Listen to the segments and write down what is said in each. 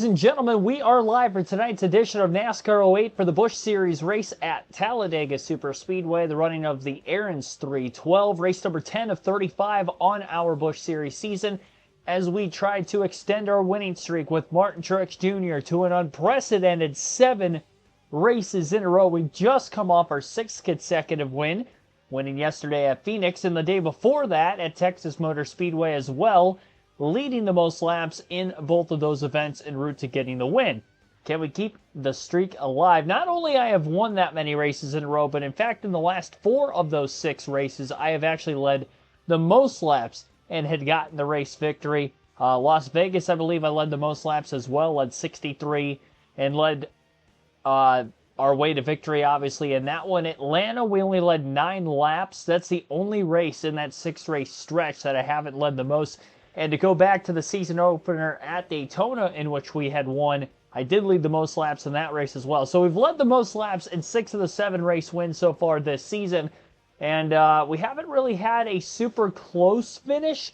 Ladies and gentlemen, we are live for tonight's edition of NASCAR 08 for the Busch Series race at Talladega Superspeedway, the running of the Aaron's 312, race number 10 of 35 on our Busch Series season, as we try to extend our winning streak with Martin Truex Jr. to an unprecedented 7 races in a row. We've just come off our 6th consecutive win, winning yesterday at Phoenix and the day before that at Texas Motor Speedway as well, leading the most laps in both of those events en route to getting the win. Can we keep the streak alive? Not only I have won that many races in a row, but in fact in the last 4 of those 6 races, I have actually led the most laps and had gotten the race victory. Las Vegas, I believe I led the most laps as well, led 63, and led our way to victory, obviously, in that one. Atlanta, we only led 9 laps. That's the only race in that 6-race stretch that I haven't led the most. And to go back to the season opener at Daytona, in which we had won, I did lead the most laps in that race as well. So we've led the most laps in 6 of the 7 race wins so far this season. And we haven't really had a super close finish.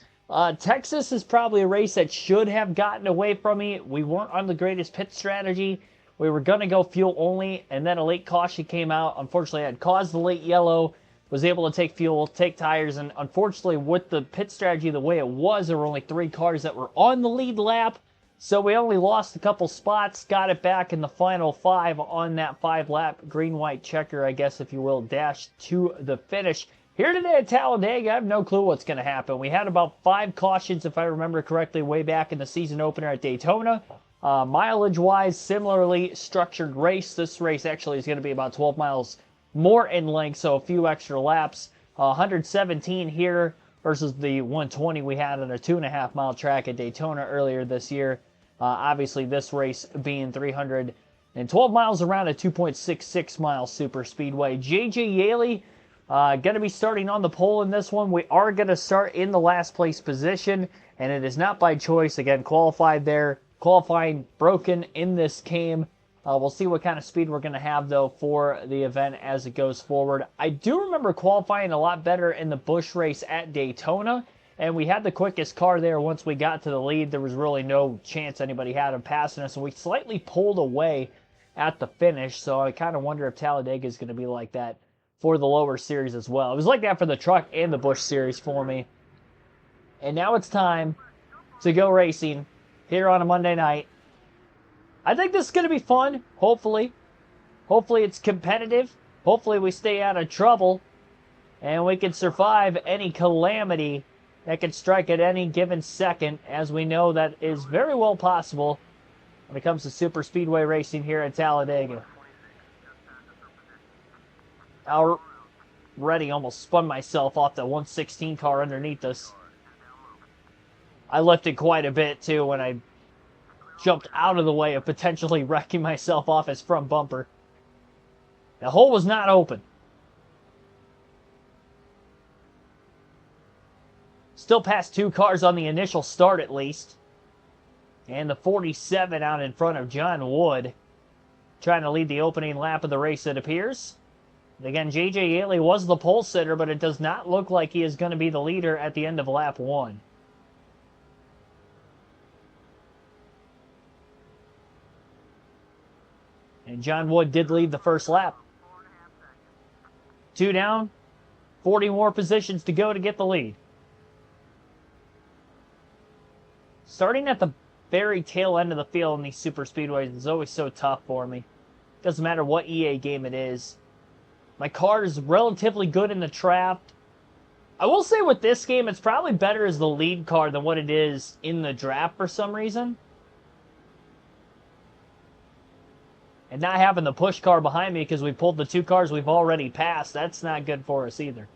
Texas is probably a race that should have gotten away from me. We weren't on the greatest pit strategy. We were going to go fuel only, and then a late caution came out. Unfortunately, I had caused the late yellow. Was able to take fuel, take tires, and unfortunately with the pit strategy the way it was, there were only 3 cars that were on the lead lap, so we only lost a couple spots, got it back in the final 5 on that 5-lap green-white checker, I guess if you will, dash to the finish. Here today at Talladega, I have no clue what's going to happen. We had about 5 cautions, if I remember correctly, way back in the season opener at Daytona. Mileage-wise, similarly structured race. This race actually is going to be about 12 miles more in length, so a few extra laps. 117 here versus the 120 we had on a 2.5-mile track at Daytona earlier this year. Obviously, this race being 312 miles around a 2.66-mile super speedway. J.J. Yaley going to be starting on the pole in this one. We are going to start in the last place position, and it is not by choice. Again, qualified there. Qualifying broken in this game. We'll see what kind of speed we're going to have, though, for the event as it goes forward. I do remember qualifying a lot better in the Busch race at Daytona, and we had the quickest car there once we got to the lead. There was really no chance anybody had of passing us, and we slightly pulled away at the finish, so I kind of wonder if Talladega is going to be like that for the lower series as well. It was like that for the truck and the Busch series for me. And now it's time to go racing here on a Monday night. I think this is going to be fun, hopefully. Hopefully it's competitive. Hopefully we stay out of trouble. And we can survive any calamity that can strike at any given second, as we know that is very well possible when it comes to super speedway racing here at Talladega. Already almost spun myself off the 116 car underneath us. I lifted quite a bit, too, when I jumped out of the way of potentially wrecking myself off his front bumper. The hole was not open. Still passed 2 cars on the initial start at least. And the 47 out in front of John Wood, trying to lead the opening lap of the race, it appears. Again, J.J. Yaley was the pole sitter, but it does not look like he is going to be the leader at the end of lap 1. And John Wood did lead the first lap. 2 down, 40 more positions to go to get the lead. Starting at the very tail end of the field in these super speedways is always so tough for me. Doesn't matter what EA game it is. My car is relatively good in the draft. I will say with this game, it's probably better as the lead car than what it is in the draft for some reason. And not having the push car behind me because we pulled the 2 cars we've already passed, that's not good for us either.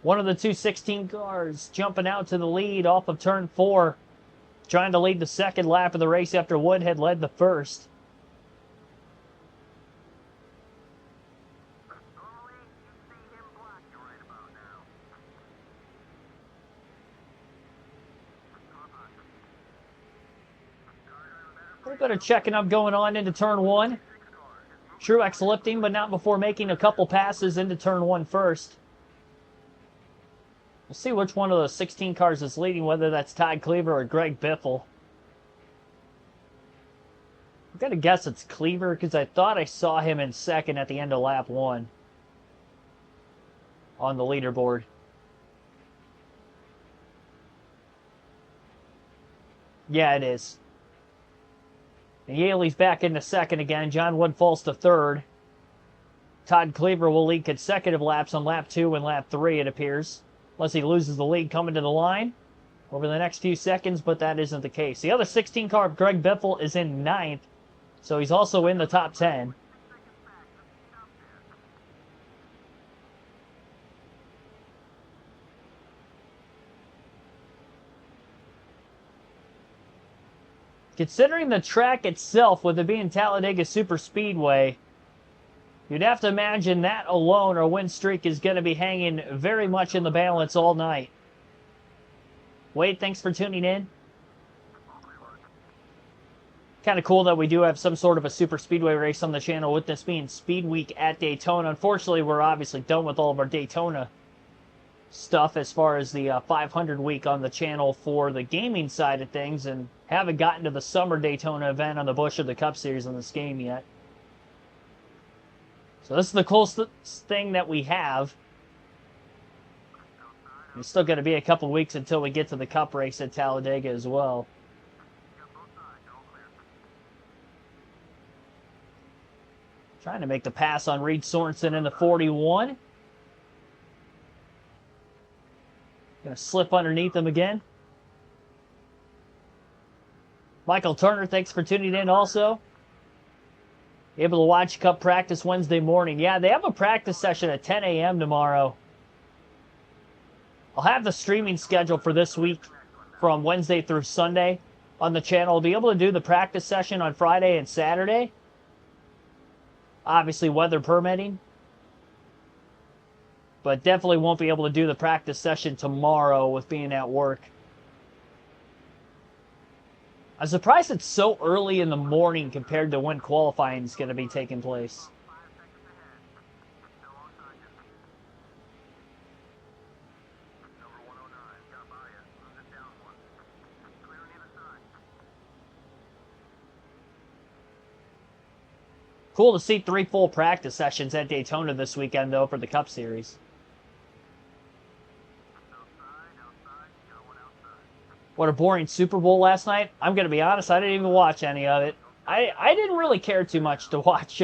One of the 216 cars jumping out to the lead off of turn 4, trying to lead the second lap of the race after Wood had led the first. A little bit of checking up going on into turn 1. Truex lifting, but not before making a couple passes into turn 1 first. We'll see which one of the 16 cars is leading, whether that's Todd Cleaver or Greg Biffle. I'm going to guess it's Cleaver because I thought I saw him in second at the end of lap 1 on the leaderboard. Yeah, it is. And Yaley's back into second again. John Wood falls to third. Todd Cleaver will lead consecutive laps on lap 2 and lap 3, it appears. Unless he loses the lead coming to the line over the next few seconds, but that isn't the case. The other 16 car, Greg Biffle, is in 9th, so he's also in the top 10. Considering the track itself, with it being Talladega Superspeedway, you'd have to imagine that alone, our win streak is going to be hanging very much in the balance all night. Wade, thanks for tuning in. Kind of cool that we do have some sort of a super speedway race on the channel, with this being Speed Week at Daytona. Unfortunately, we're obviously done with all of our Daytona stuff as far as the 500 week on the channel for the gaming side of things, and haven't gotten to the summer Daytona event on the Busch or the Cup Series in this game yet. So this is the closest thing that we have. It's still going to be a couple weeks until we get to the Cup race at Talladega as well. Trying to make the pass on Reed Sorensen in the 41. Going to slip underneath him again. Michael Turner, thanks for tuning in also. Able to watch Cup practice Wednesday morning. Yeah, they have a practice session at 10 a.m. tomorrow. I'll have the streaming schedule for this week from Wednesday through Sunday on the channel. I'll be able to do the practice session on Friday and Saturday. Obviously, weather permitting. But definitely won't be able to do the practice session tomorrow with being at work. I'm surprised it's so early in the morning compared to when qualifying is going to be taking place. Cool to see 3 full practice sessions at Daytona this weekend, though, for the Cup Series. What a boring Super Bowl last night. I'm going to be honest, I didn't even watch any of it. I didn't really care too much to watch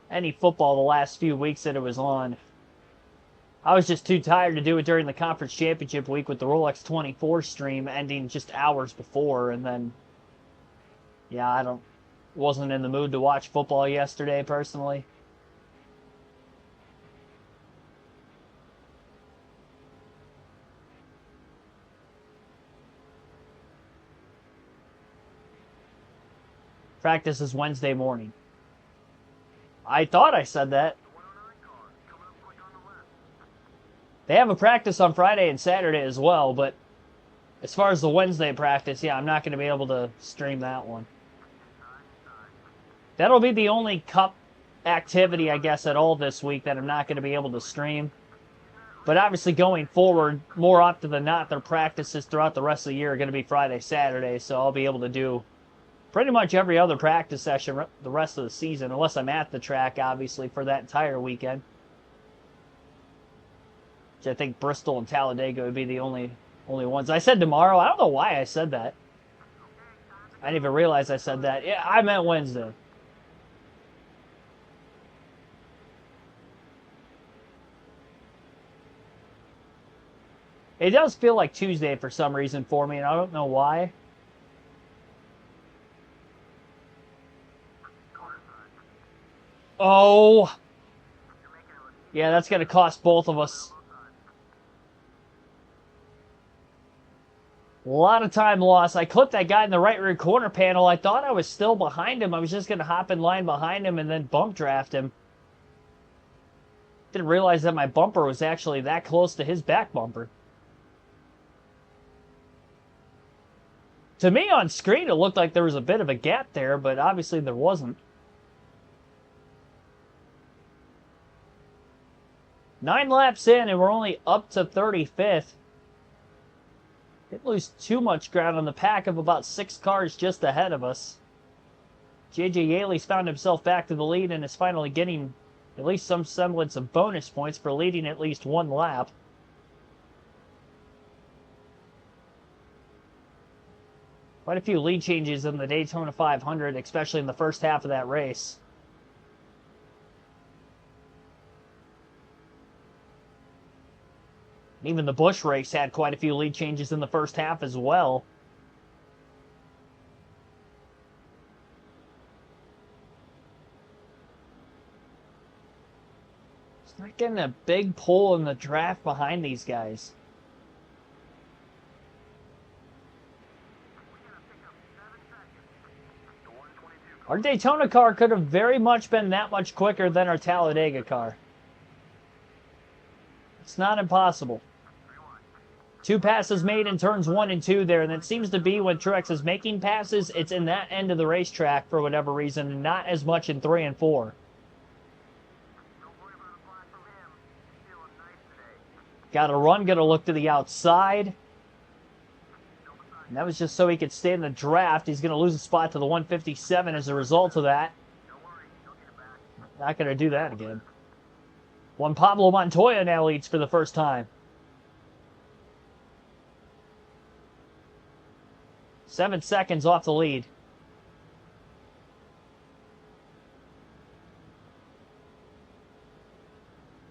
any football the last few weeks that it was on. I was just too tired to do it during the Conference Championship week with the Rolex 24 stream ending just hours before, and then, yeah, wasn't in the mood to watch football yesterday, personally. Practice is Wednesday morning. I thought I said that. They have a practice on Friday and Saturday as well, but as far as the Wednesday practice, yeah, I'm not going to be able to stream that one. That'll be the only Cup activity, I guess, at all this week that I'm not going to be able to stream. But obviously going forward, more often than not, their practices throughout the rest of the year are going to be Friday, Saturday, so I'll be able to do pretty much every other practice session the rest of the season, unless I'm at the track, obviously, for that entire weekend. Which I think Bristol and Talladega would be the only ones. I said tomorrow. I don't know why I said that. I didn't even realize I said that. Yeah, I meant Wednesday. It does feel like Tuesday for some reason for me, and I don't know why. Oh! Yeah, that's going to cost both of us. A lot of time lost. I clipped that guy in the right rear corner panel. I thought I was still behind him. I was just going to hop in line behind him and then bump draft him. Didn't realize that my bumper was actually that close to his back bumper. To me on screen, it looked like there was a bit of a gap there, but obviously there wasn't. 9 laps in, and we're only up to 35th. Didn't lose too much ground on the pack of about 6 cars just ahead of us. J.J. Yaley's found himself back to the lead and is finally getting at least some semblance of bonus points for leading at least one lap. Quite a few lead changes in the Daytona 500, especially in the first half of that race. Even the Busch race had quite a few lead changes in the first half as well. It's not getting a big pull in the draft behind these guys. Our Daytona car could have very much been that much quicker than our Talladega car. It's not impossible. 2 passes made in turns 1 and 2 there, and it seems to be when Truex is making passes, it's in that end of the racetrack for whatever reason, and not as much in 3 and 4. Got a run, got to look to the outside. And that was just so he could stay in the draft. He's going to lose a spot to the 157 as a result of that. Not going to do that again. Juan Pablo Montoya now leads for the first time. 7 seconds off the lead.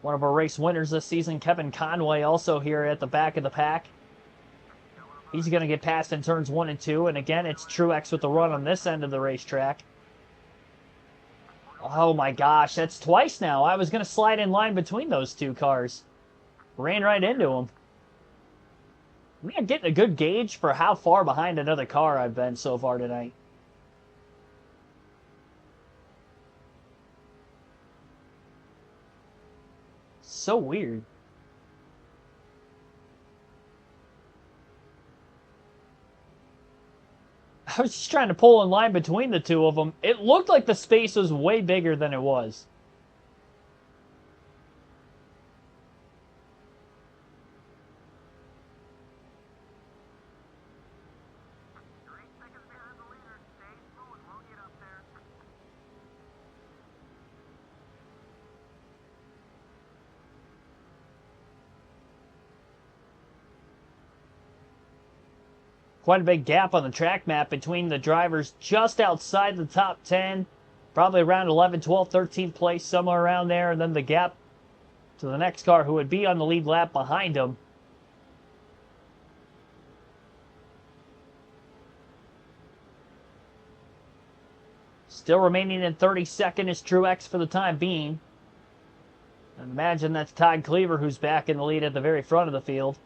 One of our race winners this season, Kevin Conway, also here at the back of the pack. He's going to get past in turns 1 and 2. And again, it's Truex with the run on this end of the racetrack. Oh my gosh, that's twice now. I was going to slide in line between those 2 cars. Ran right into him. I'm getting a good gauge for how far behind another car I've been so far tonight. So weird. I was just trying to pull in line between the 2 of them. It looked like the space was way bigger than it was. Quite a big gap on the track map between the drivers just outside the top 10. Probably around 11, 12, 13th place, somewhere around there. And then the gap to the next car who would be on the lead lap behind him. Still remaining in 32nd is Truex for the time being. I imagine that's Todd Cleaver who's back in the lead at the very front of the field.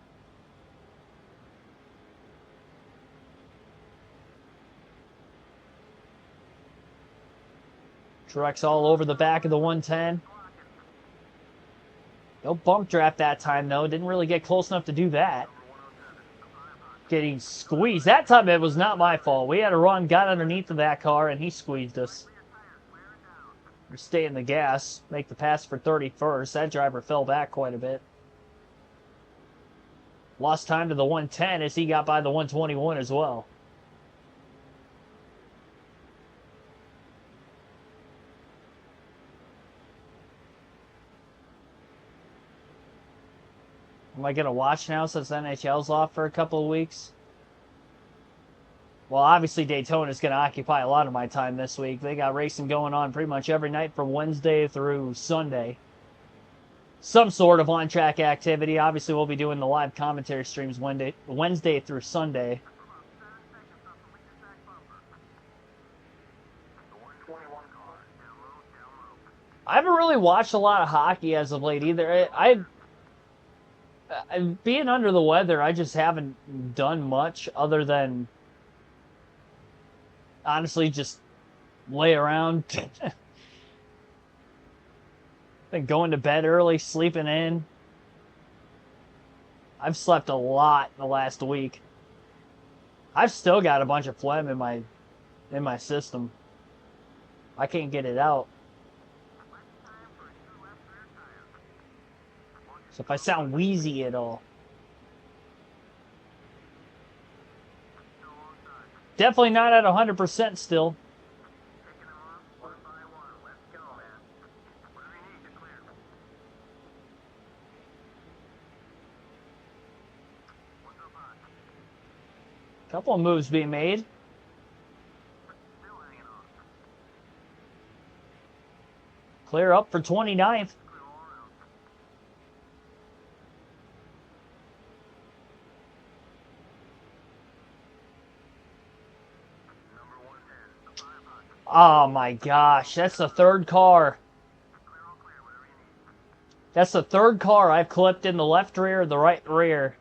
Truex all over the back of the 110. No bump draft that time, though. Didn't really get close enough to do that. Getting squeezed. That time it was not my fault. We had a run, got underneath of that car, and he squeezed us. We're staying the gas. Make the pass for 31st. That driver fell back quite a bit. Lost time to the 110 as he got by the 121 as well. Am I going to watch now since NHL's off for a couple of weeks? Well, obviously Daytona is going to occupy a lot of my time this week. They got racing going on pretty much every night from Wednesday through Sunday. Some sort of on-track activity. Obviously, we'll be doing the live commentary streams Wednesday through Sunday. I haven't really watched a lot of hockey as of late either. Being under the weather, I just haven't done much other than honestly just lay around. Been going to bed early, sleeping in. I've slept a lot the last week. I've still got a bunch of phlegm in my system. I can't get it out. So if I sound wheezy at all. Definitely not at 100% still. Couple of moves being made. Clear up for 29th. Oh my gosh, that's the third car. That's the third car I've clipped in the left rear, the right rear.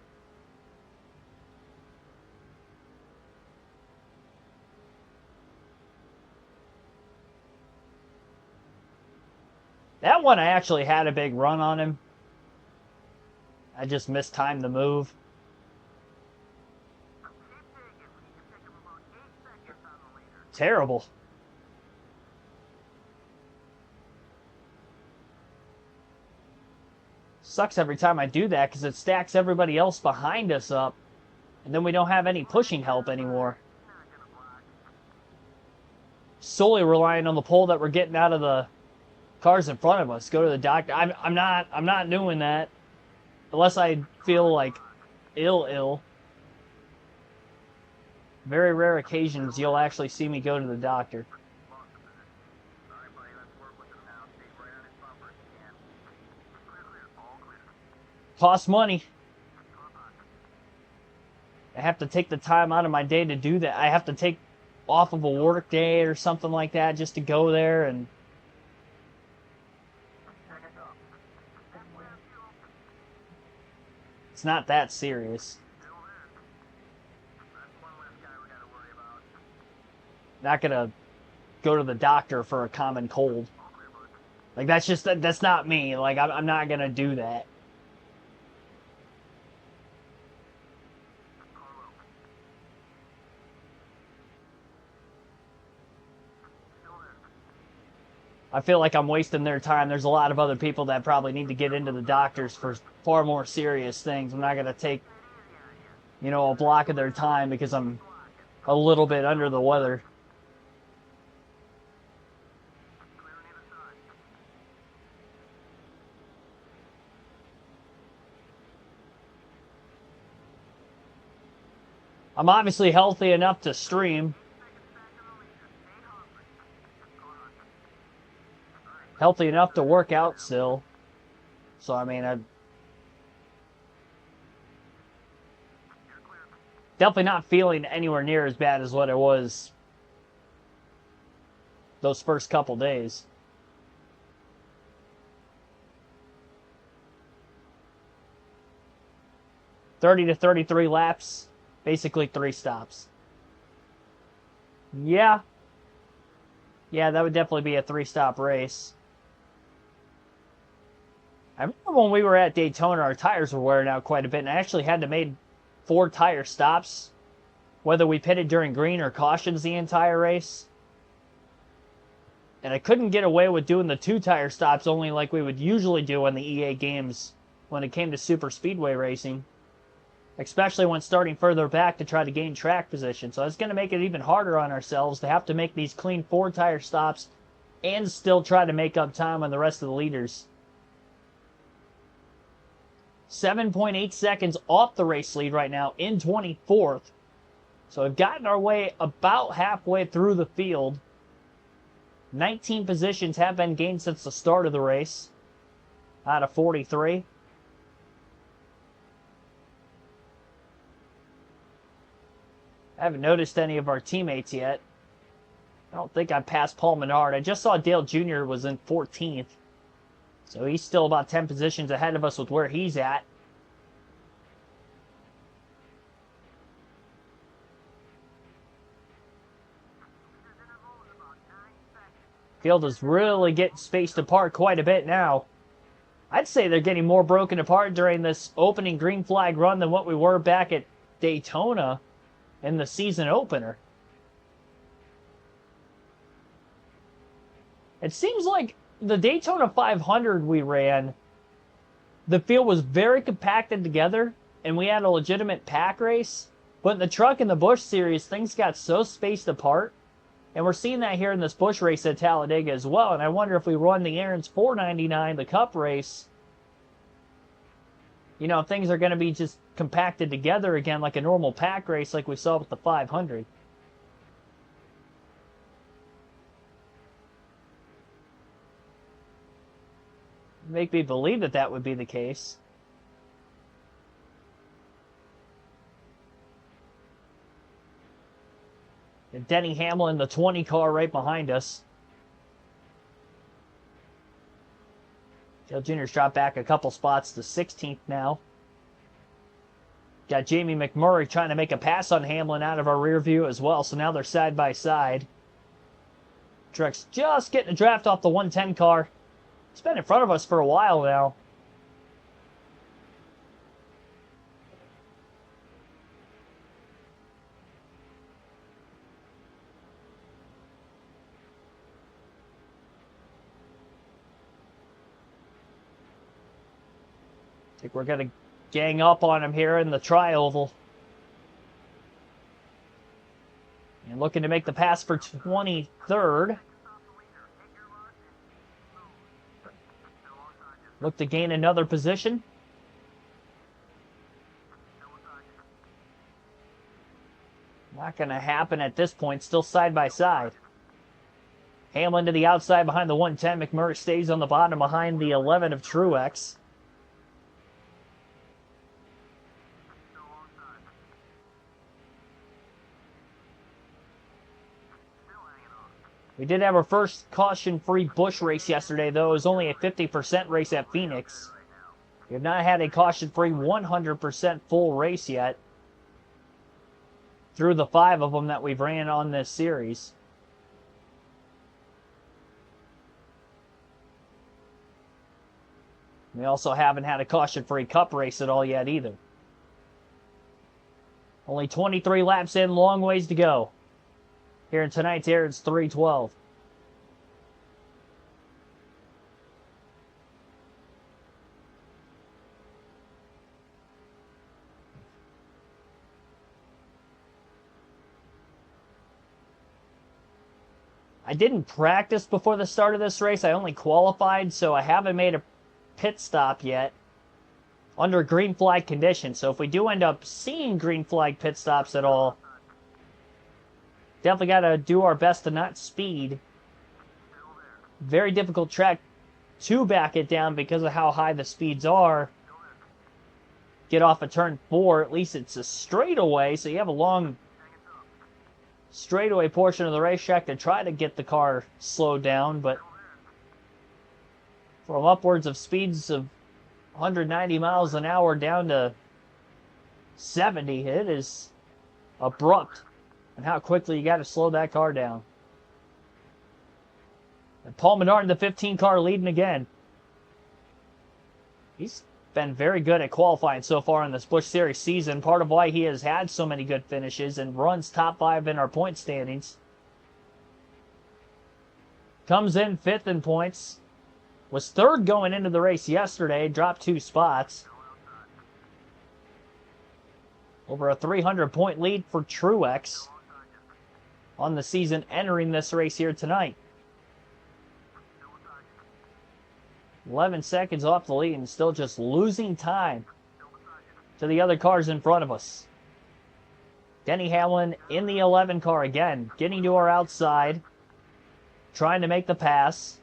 That one I actually had a big run on him. I just mistimed the move. Terrible. Sucks every time I do that because it stacks everybody else behind us up. And then we don't have any pushing help anymore. Solely relying on the pole that we're getting out of the cars in front of us. Go to the doctor. I'm not doing that. Unless I feel like ill. Very rare occasions you'll actually see me go to the doctor. Costs money. I have to take the time out of my day to do that. I have to take off of a work day or something like that just to go there, and it's not that serious. Not gonna go to the doctor for a common cold. Like, that's not me. Like, I'm not gonna do that. I feel like I'm wasting their time. There's a lot of other people that probably need to get into the doctors for far more serious things. I'm not going to take, a block of their time because I'm a little bit under the weather. I'm obviously healthy enough to stream. Healthy enough to work out still. So, I mean, I'm definitely not feeling anywhere near as bad as what it was those first couple days. $30 to 33 laps, basically 3 stops. Yeah, that would definitely be a 3-stop race. I remember when we were at Daytona, our tires were wearing out quite a bit, and I actually had to make 4 tire stops, whether we pitted during green or cautions the entire race. And I couldn't get away with doing the 2 tire stops only like we would usually do in the EA games when it came to super speedway racing, especially when starting further back to try to gain track position. So it's going to make it even harder on ourselves to have to make these clean 4 tire stops and still try to make up time on the rest of the leaders. 7.8 seconds off the race lead right now in 24th. So we've gotten our way about halfway through the field. 19 positions have been gained since the start of the race out of 43. I haven't noticed any of our teammates yet. I don't think I passed Paul Menard. I just saw Dale Jr. was in 14th. So he's still about 10 positions ahead of us with where he's at. Field is really getting spaced apart quite a bit now. I'd say they're getting more broken apart during this opening green flag run than what we were back at Daytona in the season opener. It seems like the Daytona 500 we ran, the field was very compacted together, and we had a legitimate pack race. But in the truck and the Busch series, things got so spaced apart. And we're seeing that here in this Busch race at Talladega as well. And I wonder if we run the Aaron's 499, the Cup race, you know, things are going to be just compacted together again like a normal pack race like we saw with the 500. Make me believe that that would be the case. And Denny Hamlin, the 20 car right behind us. Dale Jr.'s dropped back a couple spots to 16th now. Got Jamie McMurray trying to make a pass on Hamlin out of our rear view as well, so now they're side by side. Truex just getting a draft off the 110 car. It's been in front of us for a while now. I think we're going to gang up on him here in the tri-oval. And looking to make the pass for 23rd. Look to gain another position. Not going to happen at this point. Still side by side. Hamlin to the outside behind the 110. McMurray stays on the bottom behind the 11 of Truex. We did have our first caution-free Busch race yesterday, though. It was only a 50% race at Phoenix. We have not had a caution-free 100% full race yet through the 5 of them that we've ran on this series. We also haven't had a caution-free Cup race at all yet either. Only 23 laps in, long ways to go. Here in tonight's Aaron's 312. I didn't practice before the start of this race. I only qualified, so I haven't made a pit stop yet under green flag conditions. So if we do end up seeing green flag pit stops at all, definitely got to do our best to not speed. Very difficult track to back it down because of how high the speeds are. Get off of turn 4. At least it's a straightaway, so you have a long straightaway portion of the racetrack to try to get the car slowed down. But from upwards of speeds of 190 miles an hour down to 70, it is abrupt. And how quickly you got to slow that car down. And Paul Menard in the 15 car leading again. He's been very good at qualifying so far in this Busch Series season. Part of why he has had so many good finishes and runs top 5 in our point standings. Comes in 5th in points. Was 3rd going into the race yesterday. Dropped 2 spots. Over a 300-point lead for Truex on the season entering this race here tonight. 11 seconds off the lead and still just losing time to the other cars in front of us. Denny Hamlin in the 11 car again, getting to our outside, trying to make the pass.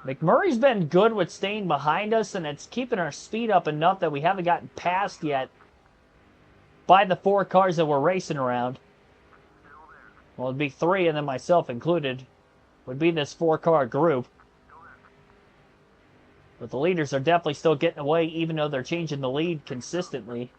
McMurray's been good with staying behind us, and it's keeping our speed up enough that we haven't gotten passed yet by the 4 cars that we're racing around. Well, it'd be 3, and then myself included, would be this 4-car group. But the leaders are definitely still getting away, even though they're changing the lead consistently.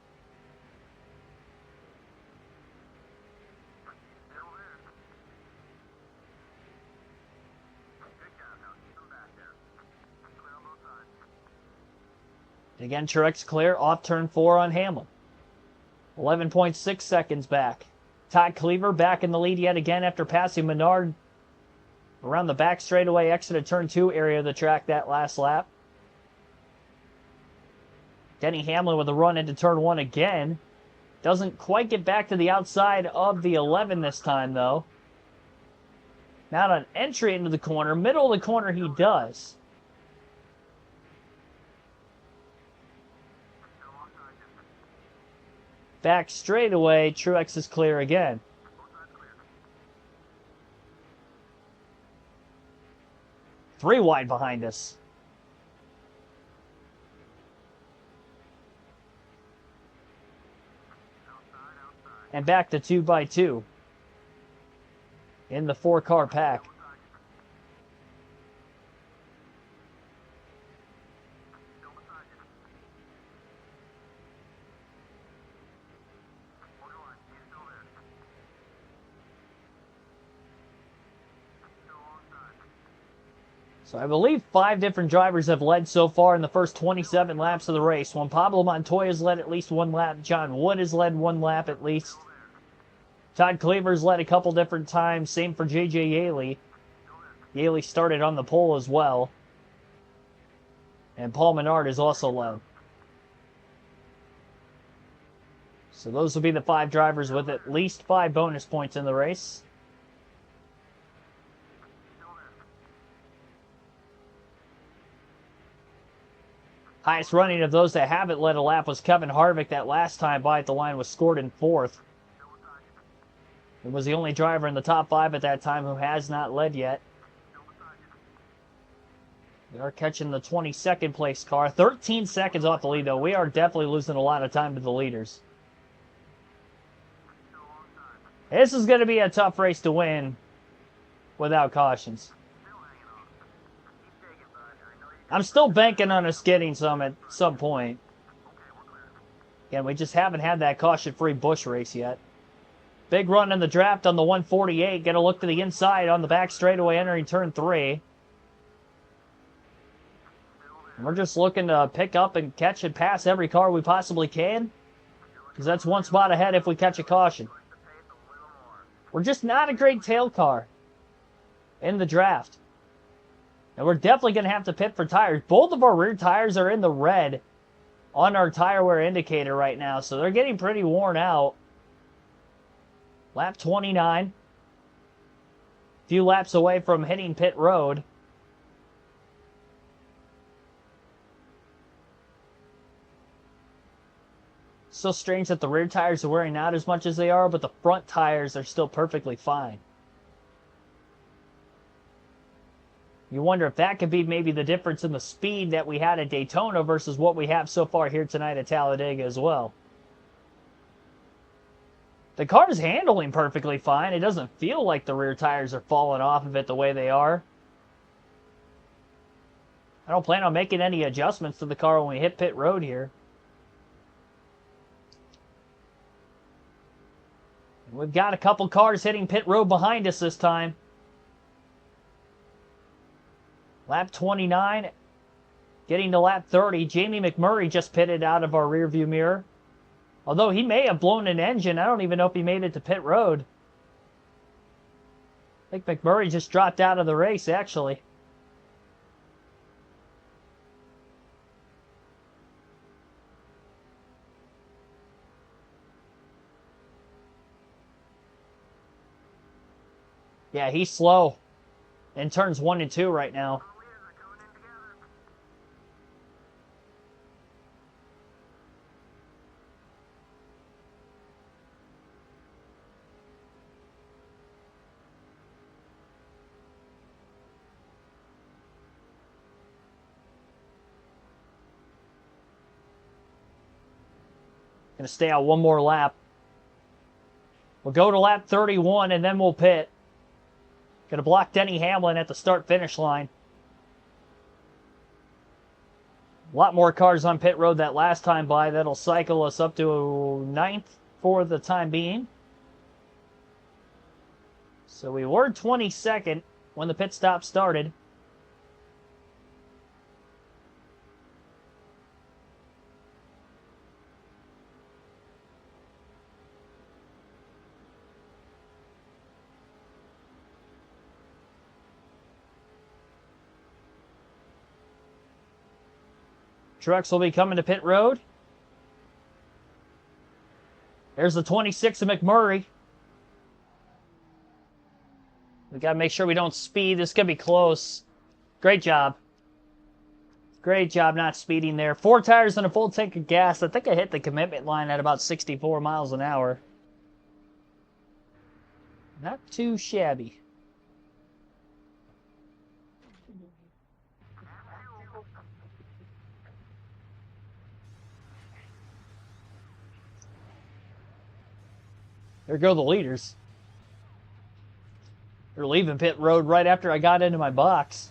Again, Truex clear off turn 4 on Hamlin. 11.6 seconds back. Todd Cleaver back in the lead yet again after passing Menard around the back straightaway exit of turn 2 area of the track that last lap. Denny Hamlin with a run into turn 1 again. Doesn't quite get back to the outside of the 11 this time, though. Not an entry into the corner. Middle of the corner he does. Back straightaway, Truex is clear again. Three wide behind us. And back to 2x2 in the 4-car pack. So I believe 5 different drivers have led so far in the first 27 laps of the race. Juan Pablo Montoya's led at least 1 lap. John Wood has led 1 lap at least. Todd Cleaver's led a couple different times. Same for J.J. Yaley. Yaley started on the pole as well. And Paul Menard has also led. So those will be the 5 drivers with at least 5 bonus points in the race. Highest running of those that haven't led a lap was Kevin Harvick. That last time by at the line was scored in 4th. He was the only driver in the top 5 at that time who has not led yet. We are catching the 22nd place car. 13 seconds off the lead, though. We are definitely losing a lot of time to the leaders. This is going to be a tough race to win without cautions. I'm still banking on us getting some at some point. Again, we just haven't had that caution-free Busch race yet. Big run in the draft on the 148. Get a look to the inside on the back straightaway entering turn 3. We're just looking to pick up and catch and pass every car we possibly can. Because that's 1 spot ahead if we catch a caution. We're just not a great tail car in the draft. And we're definitely going to have to pit for tires. Both of our rear tires are in the red on our tire wear indicator right now. So they're getting pretty worn out. Lap 29. A few laps away from hitting pit road. Still strange that the rear tires are wearing out as much as they are, but the front tires are still perfectly fine. You wonder if that could be maybe the difference in the speed that we had at Daytona versus what we have so far here tonight at Talladega as well. The car is handling perfectly fine. It doesn't feel like the rear tires are falling off of it the way they are. I don't plan on making any adjustments to the car when we hit pit road here. We've got a couple cars hitting pit road behind us this time. Lap 29, getting to lap 30. Jamie McMurray just pitted out of our rearview mirror. Although he may have blown an engine. I don't even know if he made it to pit road. I think McMurray just dropped out of the race, actually. Yeah, he's slow in turns 1 and 2 right now. Gonna stay out 1 more lap. We'll go to lap 31 and then we'll pit. Gonna block Denny Hamlin at the start-finish line. A lot more cars on pit road that last time by. That'll cycle us up to 9th for the time being. So we were 22nd when the pit stop started. Trucks will be coming to pit road. There's the 26 of McMurray. We got to make sure we don't speed. This is going to be close. Great job. Great job not speeding there. 4 tires and a full tank of gas. I think I hit the commitment line at about 64 miles an hour. Not too shabby. There go the leaders. They're leaving pit road right after I got into my box.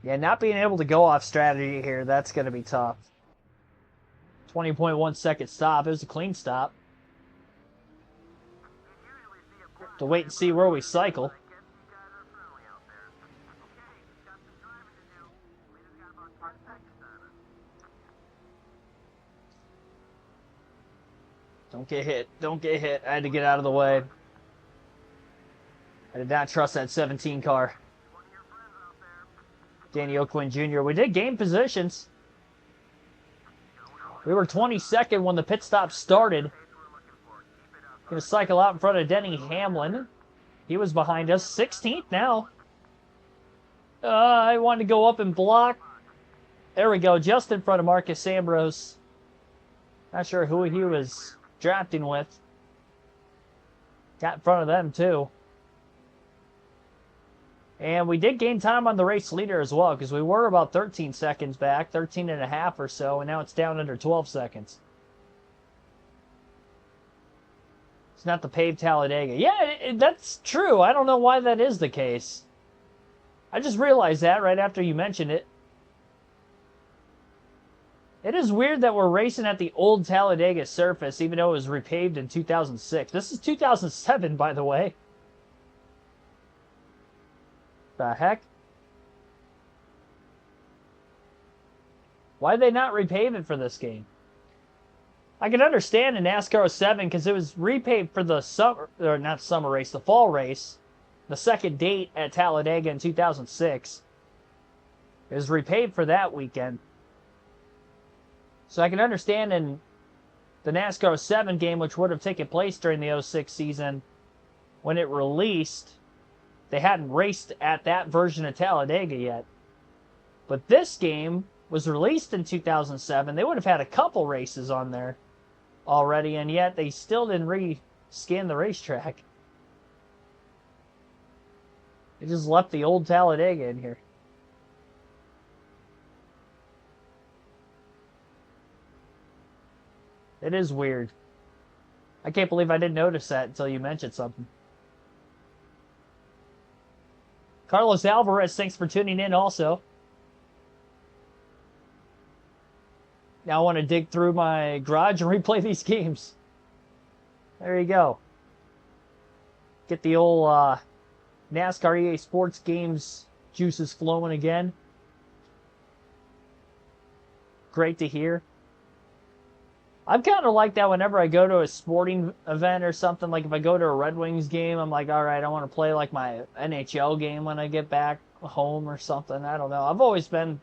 Yeah, not being able to go off strategy here, that's going to be tough. 20.1 second stop. It was a clean stop. To wait and see where we cycle. Don't get hit. Don't get hit. I had to get out of the way. I did not trust that 17 car. Danny O'Quinn Jr. We did gain positions. We were 22nd when the pit stop started. Going to cycle out in front of Denny Hamlin. He was behind us. 16th now. I wanted to go up and block. There we go. Just in front of Marcus Ambrose. Not sure who he was drafting with. Got in front of them too. And we did gain time on the race leader as well, because we were about 13 seconds back, 13 and a half or so, and now it's down under 12 seconds. It's not the paved Talladega. Yeah, that's true. I don't know why that is the case. I just realized that right after you mentioned it. It is weird that we're racing at the old Talladega surface, even though it was repaved in 2006. This is 2007, by the way. The heck? Why did they not repave it for this game? I can understand in NASCAR 07 because it was repaved for the summer, or not summer race, the fall race. The second date at Talladega in 2006. It was repaved for that weekend. So I can understand in the NASCAR 07 game, which would have taken place during the 06 season, when it released, they hadn't raced at that version of Talladega yet. But this game was released in 2007. They would have had a couple races on there already, and yet they still didn't re-scan the racetrack. They just left the old Talladega in here. It is weird. I can't believe I didn't notice that until you mentioned something. Carlos Alvarez, thanks for tuning in also. Now I want to dig through my garage and replay these games. There you go. Get the old NASCAR EA Sports games juices flowing again. Great to hear. I'm kind of like that whenever I go to a sporting event or something. Like if I go to a Red Wings game, I'm like, all right, I want to play like my NHL game when I get back home or something. I don't know. I've always been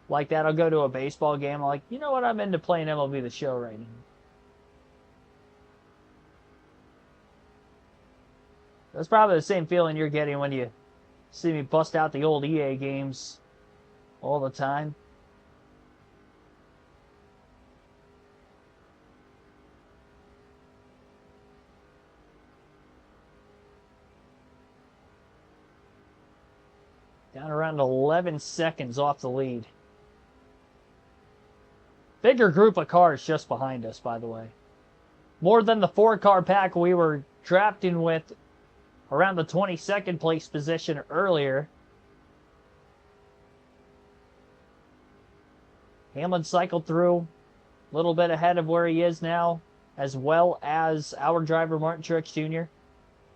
like that. I'll go to a baseball game. I'm like, you know what? I'm into playing MLB The Show right now. That's probably the same feeling you're getting when you see me bust out the old EA games all the time. Down around 11 seconds off the lead. Bigger group of cars just behind us, by the way. More than the 4-car pack we were drafting with around the 22nd place position earlier. Hamlin cycled through a little bit ahead of where he is now, as well as our driver Martin Truex Jr.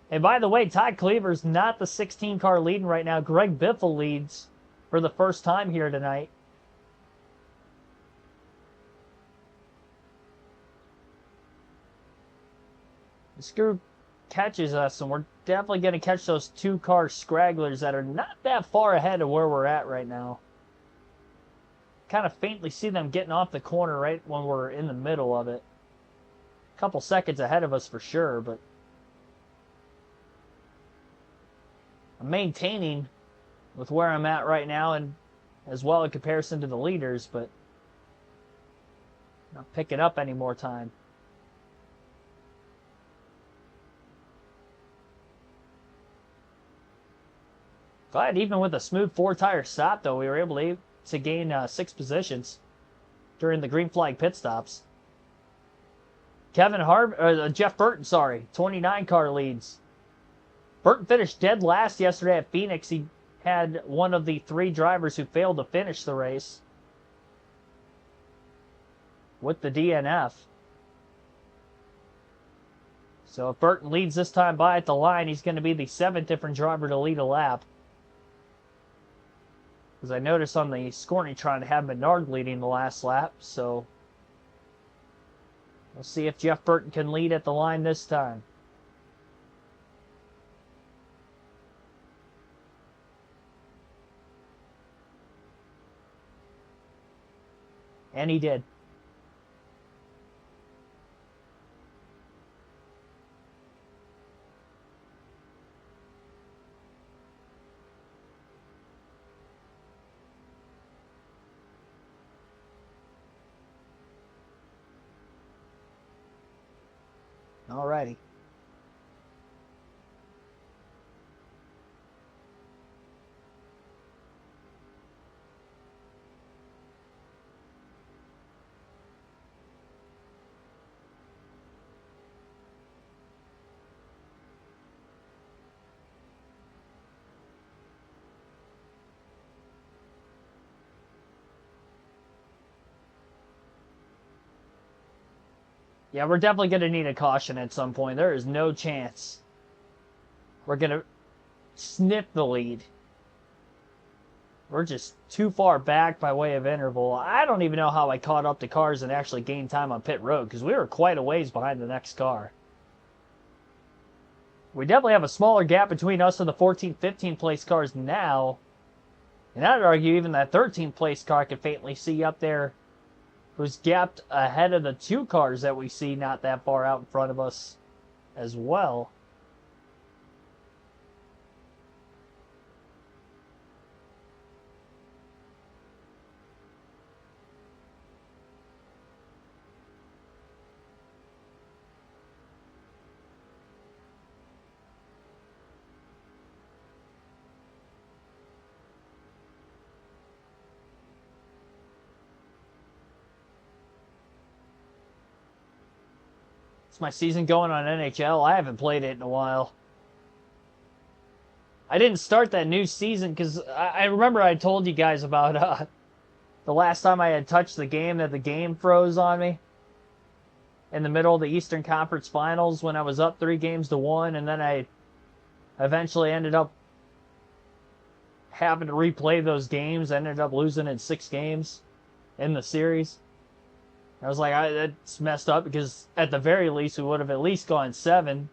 And by the way, Todd Cleaver's not the 16-car leading right now. Greg Biffle leads for the first time here tonight. This group catches us, and we're definitely going to catch those 2-car scragglers that are not that far ahead of where we're at right now. Kind of faintly see them getting off the corner right when we're in the middle of it. A couple seconds ahead of us for sure, but I'm maintaining with where I'm at right now, and as well in comparison to the leaders, but not picking up any more time. Glad even with a smooth 4-tire stop, though, we were able to gain 6 positions during the green flag pit stops. Jeff Burton, 29 car leads. Burton finished dead last yesterday at Phoenix. He had one of the 3 drivers who failed to finish the race with the DNF. So if Burton leads this time by at the line, he's going to be the 7th different driver to lead a lap. Because I noticed on the Scornitron to have Menard leading the last lap, so we'll see if Jeff Burton can lead at the line this time. And he did. Alrighty. Yeah, we're definitely going to need a caution at some point. There is no chance we're going to sniff the lead. We're just too far back by way of interval. I don't even know how I caught up to cars and actually gained time on pit road, because we were quite a ways behind the next car. We definitely have a smaller gap between us and the 14th, 15th place cars now. And I'd argue even that 13th place car I could faintly see up there, who's gapped ahead of the 2 cars that we see not that far out in front of us as well. Is my season going on NHL? I haven't played it in a while. I didn't start that new season because I remember I told you guys about the last time I had touched the game that the game froze on me in the middle of the Eastern Conference Finals when I was up 3-1, and then I eventually ended up having to replay those games. I ended up losing in 6 games in the series. I was like, that's messed up, because at the very least, we would have at least gone 7.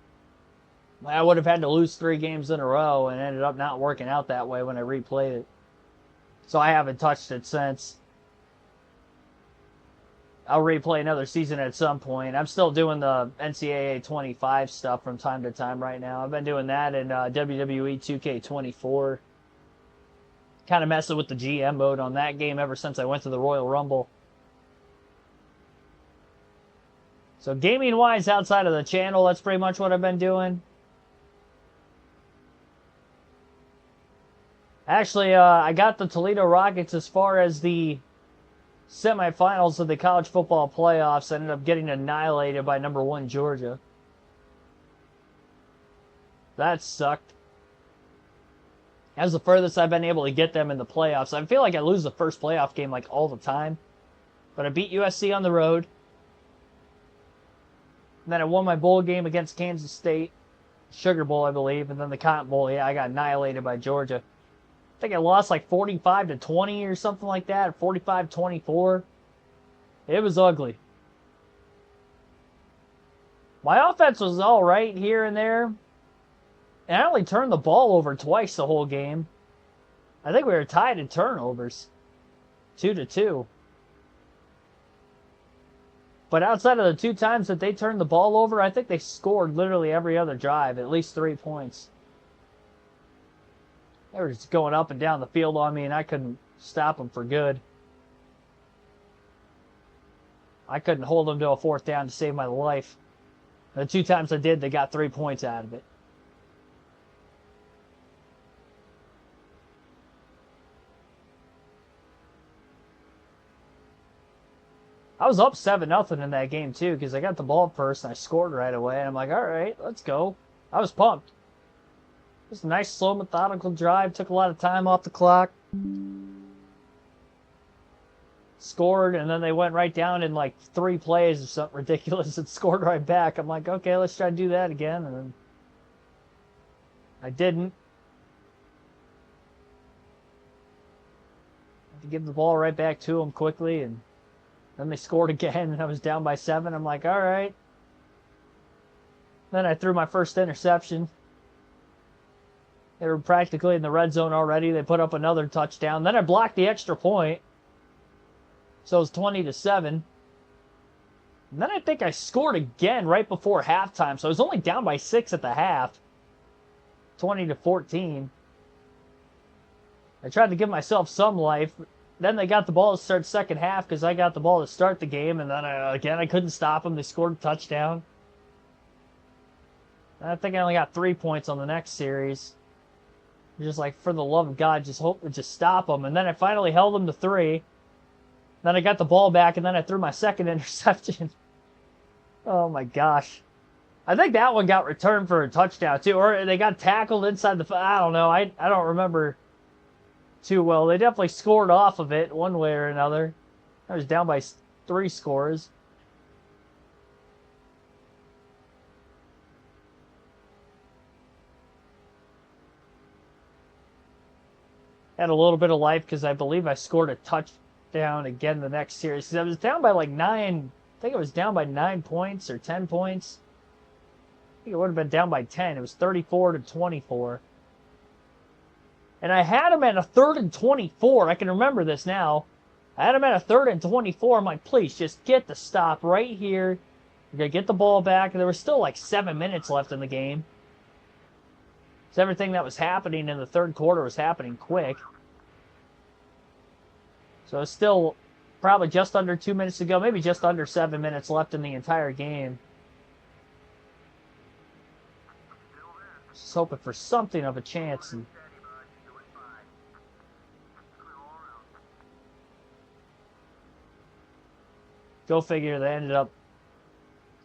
I would have had to lose 3 games in a row, and ended up not working out that way when I replayed it. So I haven't touched it since. I'll replay another season at some point. I'm still doing the NCAA 25 stuff from time to time right now. I've been doing that in WWE 2K24. Kind of messing with the GM mode on that game ever since I went to the Royal Rumble. So gaming-wise, outside of the channel, that's pretty much what I've been doing. Actually, I got the Toledo Rockets as far as the semifinals of the college football playoffs. I ended up getting annihilated by number 1 Georgia. That sucked. That was the furthest I've been able to get them in the playoffs. I feel like I lose the first playoff game like all the time. But I beat USC on the road. And then I won my bowl game against Kansas State. Sugar Bowl, I believe. And then the Cotton Bowl, yeah, I got annihilated by Georgia. I think I lost like 45-20 or something like that. 45-24. It was ugly. My offense was all right here and there. And I only turned the ball over twice the whole game. I think we were tied in turnovers. 2-2. But outside of the 2 times that they turned the ball over, I think they scored literally every other drive, at least 3 points. They were just going up and down the field on me, and I couldn't stop them for good. I couldn't hold them to a 4th down to save my life. The 2 times I did, they got 3 points out of it. I was up 7-0 in that game, too, because I got the ball first and I scored right away. And I'm like, all right, let's go. I was pumped. It was a nice, slow, methodical drive. Took a lot of time off the clock. Scored, and then they went right down in like 3 plays or something ridiculous and scored right back. I'm like, okay, let's try to do that again. And then I didn't. I had to give the ball right back to them quickly, and then they scored again, and I was down by 7. I'm like, all right. Then I threw my first interception. They were practically in the red zone already. They put up another touchdown. Then I blocked the extra point. So it was 20-7. And then I think I scored again right before halftime. So I was only down by 6 at the half. 20-14. I tried to give myself some life. Then they got the ball to start second half because I got the ball to start the game. And then, I couldn't stop them. They scored a touchdown. And I think I only got 3 points on the next series. Just like, for the love of God, just stop them. And then I finally held them to 3. Then I got the ball back, and then I threw my second interception. Oh, my gosh. I think that one got returned for a touchdown, too. Or they got tackled inside the... I don't know. I don't remember too well. They definitely scored off of it one way or another. I was down by 3 scores. Had a little bit of life because I believe I scored a touchdown again the next series. Because I was down by like 9... I think it was down by 9 points or 10 points. I think it would have been down by 10. It was 34-24. And I had him at a 3rd and 24. I can remember this now. I had him at a 3rd and 24. I'm like, please, just get the stop right here. You're going to get the ball back. And there was still like 7 minutes left in the game. So everything that was happening in the 3rd quarter was happening quick. So it's still probably just under 2 minutes to go. Maybe just under 7 minutes left in the entire game. Just hoping for something of a chance. And go figure, they ended up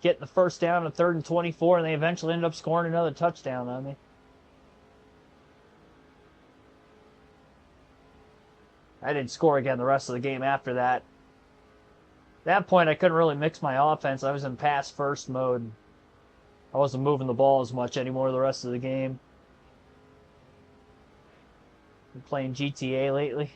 getting the first down on 3rd and 24, and they eventually ended up scoring another touchdown on me. I didn't score again the rest of the game after that. At that point, I couldn't really mix my offense. I was in pass-first mode. I wasn't moving the ball as much anymore the rest of the game. Been playing GTA lately.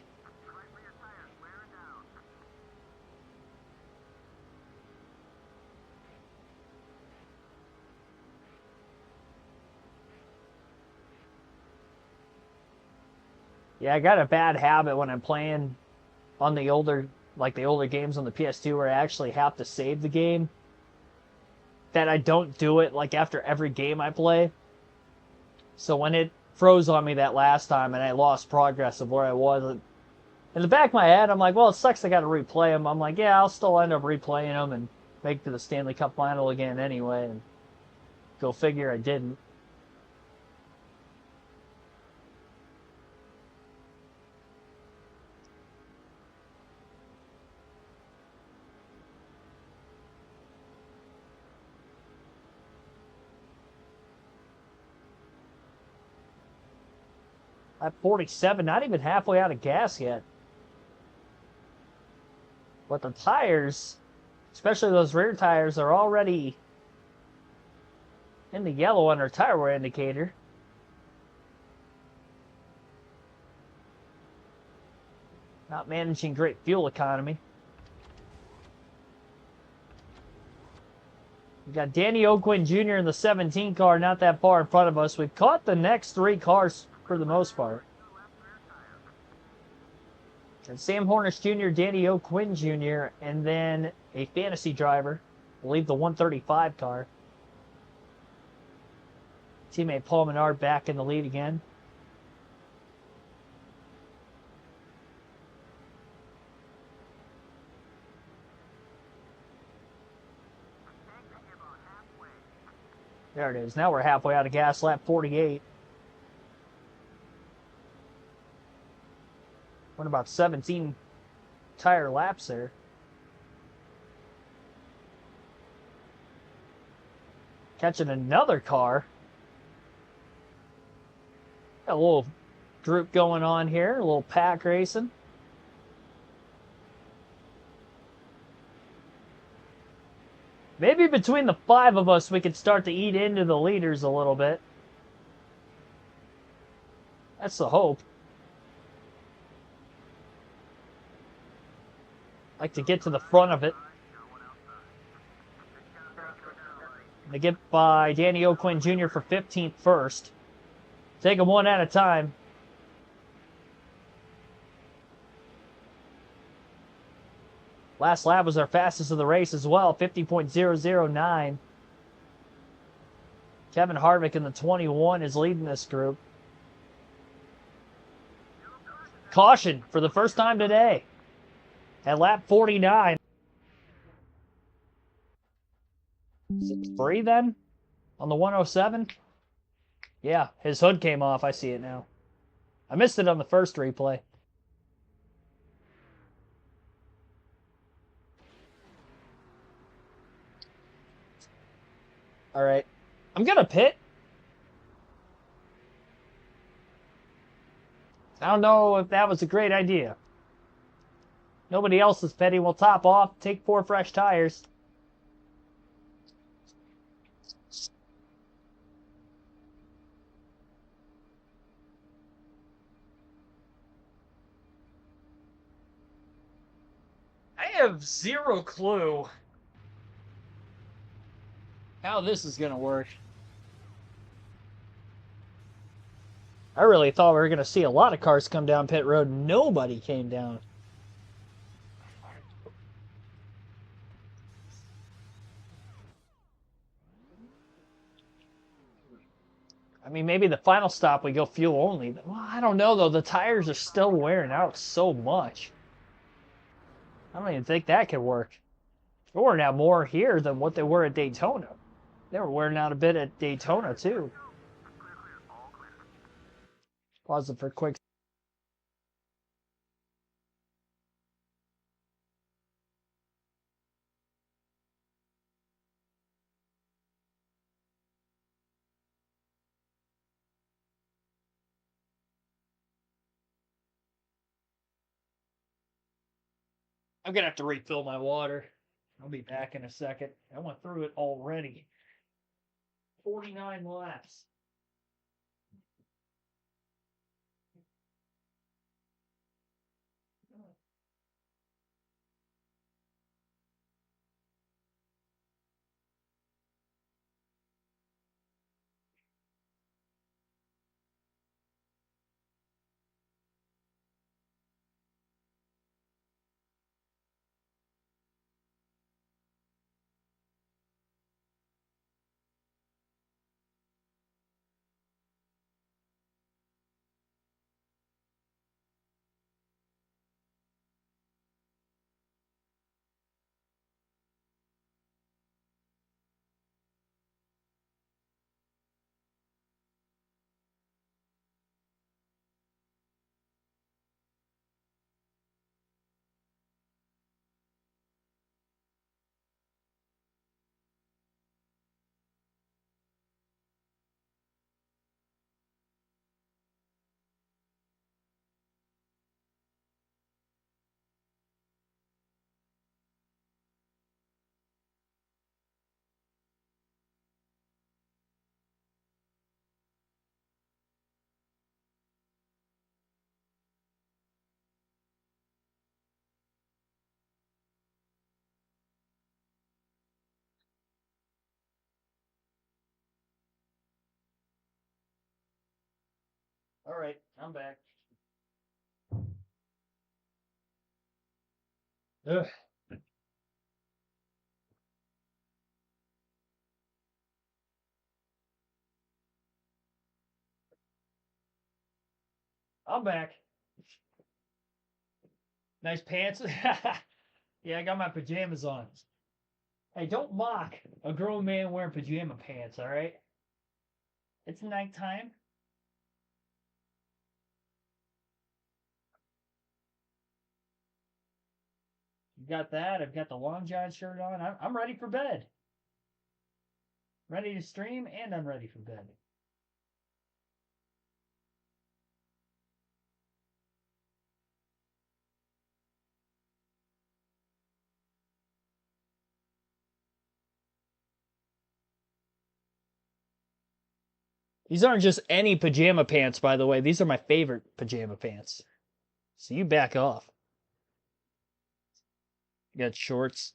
Yeah, I got a bad habit when I'm playing on the older games on the PS2 where I actually have to save the game. That I don't do it like after every game I play. So when it froze on me that last time and I lost progress of where I was, in the back of my head, I'm like, well, it sucks I got to replay them. I'm like, yeah, I'll still end up replaying them and make it to the Stanley Cup final again anyway. And go figure, I didn't. At 47, not even halfway out of gas yet. But the tires, especially those rear tires, are already in the yellow on our tire wear indicator. Not managing great fuel economy. We got Danny O'Quinn Jr. in the 17 car, not that far in front of us. We've caught the next 3 cars for the most part. And Sam Hornish Jr., Danny O'Quinn Jr., and then a fantasy driver. I believe the 135 car. Teammate Paul Menard back in the lead again. There it is. Now we're halfway out of gas, lap 48. Went about 17 tire laps there. Catching another car. Got a little group going on here, a little pack racing. Maybe between the 5 of us, we could start to eat into the leaders a little bit. That's the hope. Like to get to the front of it. They get by Danny O'Quinn Jr. for 15th first. Take them one at a time. Last lap was our fastest of the race as well, 50.009. Kevin Harvick in the 21 is leading this group. Caution for the first time today at lap 49. Is it free then on the 107? Yeah, his hood came off. I see it now. I missed it on the first replay. All right. I'm going to pit. I don't know if that was a great idea. Nobody else is pitting. We'll top off, take 4 fresh tires. I have zero clue how this is going to work. I really thought we were going to see a lot of cars come down pit road. Nobody came down. I mean, maybe the final stop we go fuel only. Well, I don't know, though. The tires are still wearing out so much. I don't even think that could work. They're wearing out more here than what they were at Daytona. They were wearing out a bit at Daytona, too. Pause it for a quick. I'm going to have to refill my water. I'll be back in a second. I went through it already. 49 laps. All right, I'm back. Ugh. I'm back. Nice pants. Yeah, I got my pajamas on. Hey, don't mock a grown man wearing pajama pants, all right? It's nighttime. I've got that. I've got the long john shirt on. I'm ready for bed. Ready to stream, and I'm ready for bed. These aren't just any pajama pants, by the way. These are my favorite pajama pants. So you back off. You got shorts.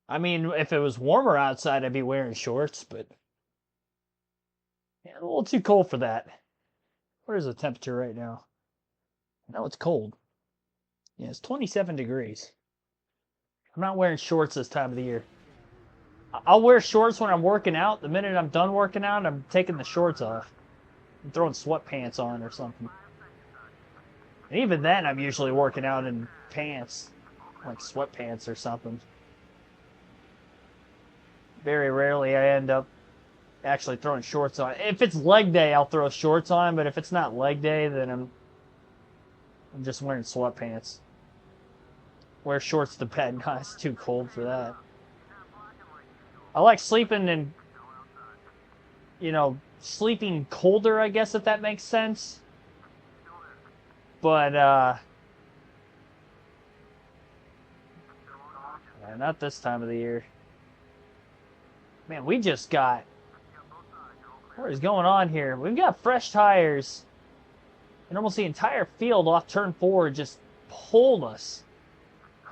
I mean, if it was warmer outside, I'd be wearing shorts, but yeah, a little too cold for that. What is the temperature right now? No, it's cold. Yeah, it's 27 degrees. I'm not wearing shorts this time of the year. I'll wear shorts when I'm working out. The minute I'm done working out, I'm taking the shorts off. I'm throwing sweatpants on or something. And even then, I'm usually working out in pants, like sweatpants or something. Very rarely I end up actually throwing shorts on. If it's leg day, I'll throw shorts on, but if it's not leg day, then I'm just wearing sweatpants. Wear shorts to bed. No, it's too cold for that. I like sleeping in, sleeping colder, I guess, if that makes sense. But, not this time of the year. Man, we just got... What is going on here? We've got fresh tires. And almost the entire field off turn 4 just pulled us.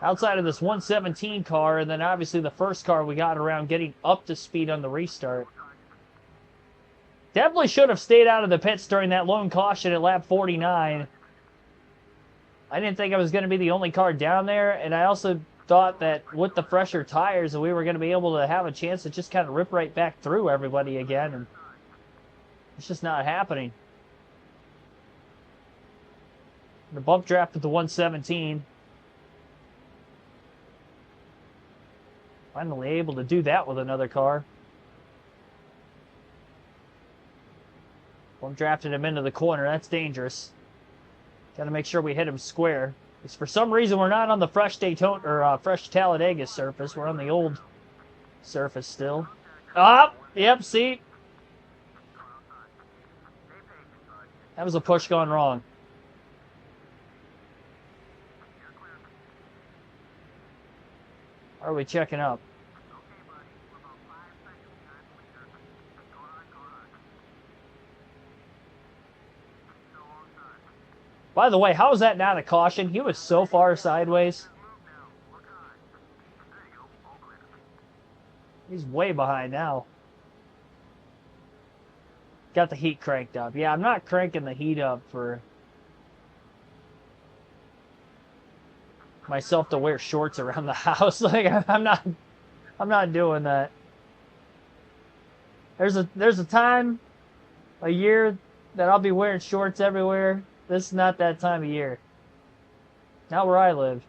Outside of this 117 car, and then obviously the first car we got around getting up to speed on the restart. Definitely should have stayed out of the pits during that lone caution at lap 49. I didn't think I was going to be the only car down there, and I also thought that with the fresher tires that we were going to be able to have a chance to just kind of rip right back through everybody again, and it's just not happening. The bump draft with the 117. Finally able to do that with another car. Bump drafted him into the corner. That's dangerous. Got to make sure we hit him square. Because for some reason we're not on the fresh Daytona or fresh Talladega surface. We're on the old surface still. Ah, yep. See, that was a push gone wrong. Are we checking up? By the way, how is that not a caution? He was so far sideways. He's way behind now. Got the heat cranked up. Yeah, I'm not cranking the heat up for myself to wear shorts around the house. Like I'm not doing that. There's a time, a year, that I'll be wearing shorts everywhere. This is not that time of year. Not where I live.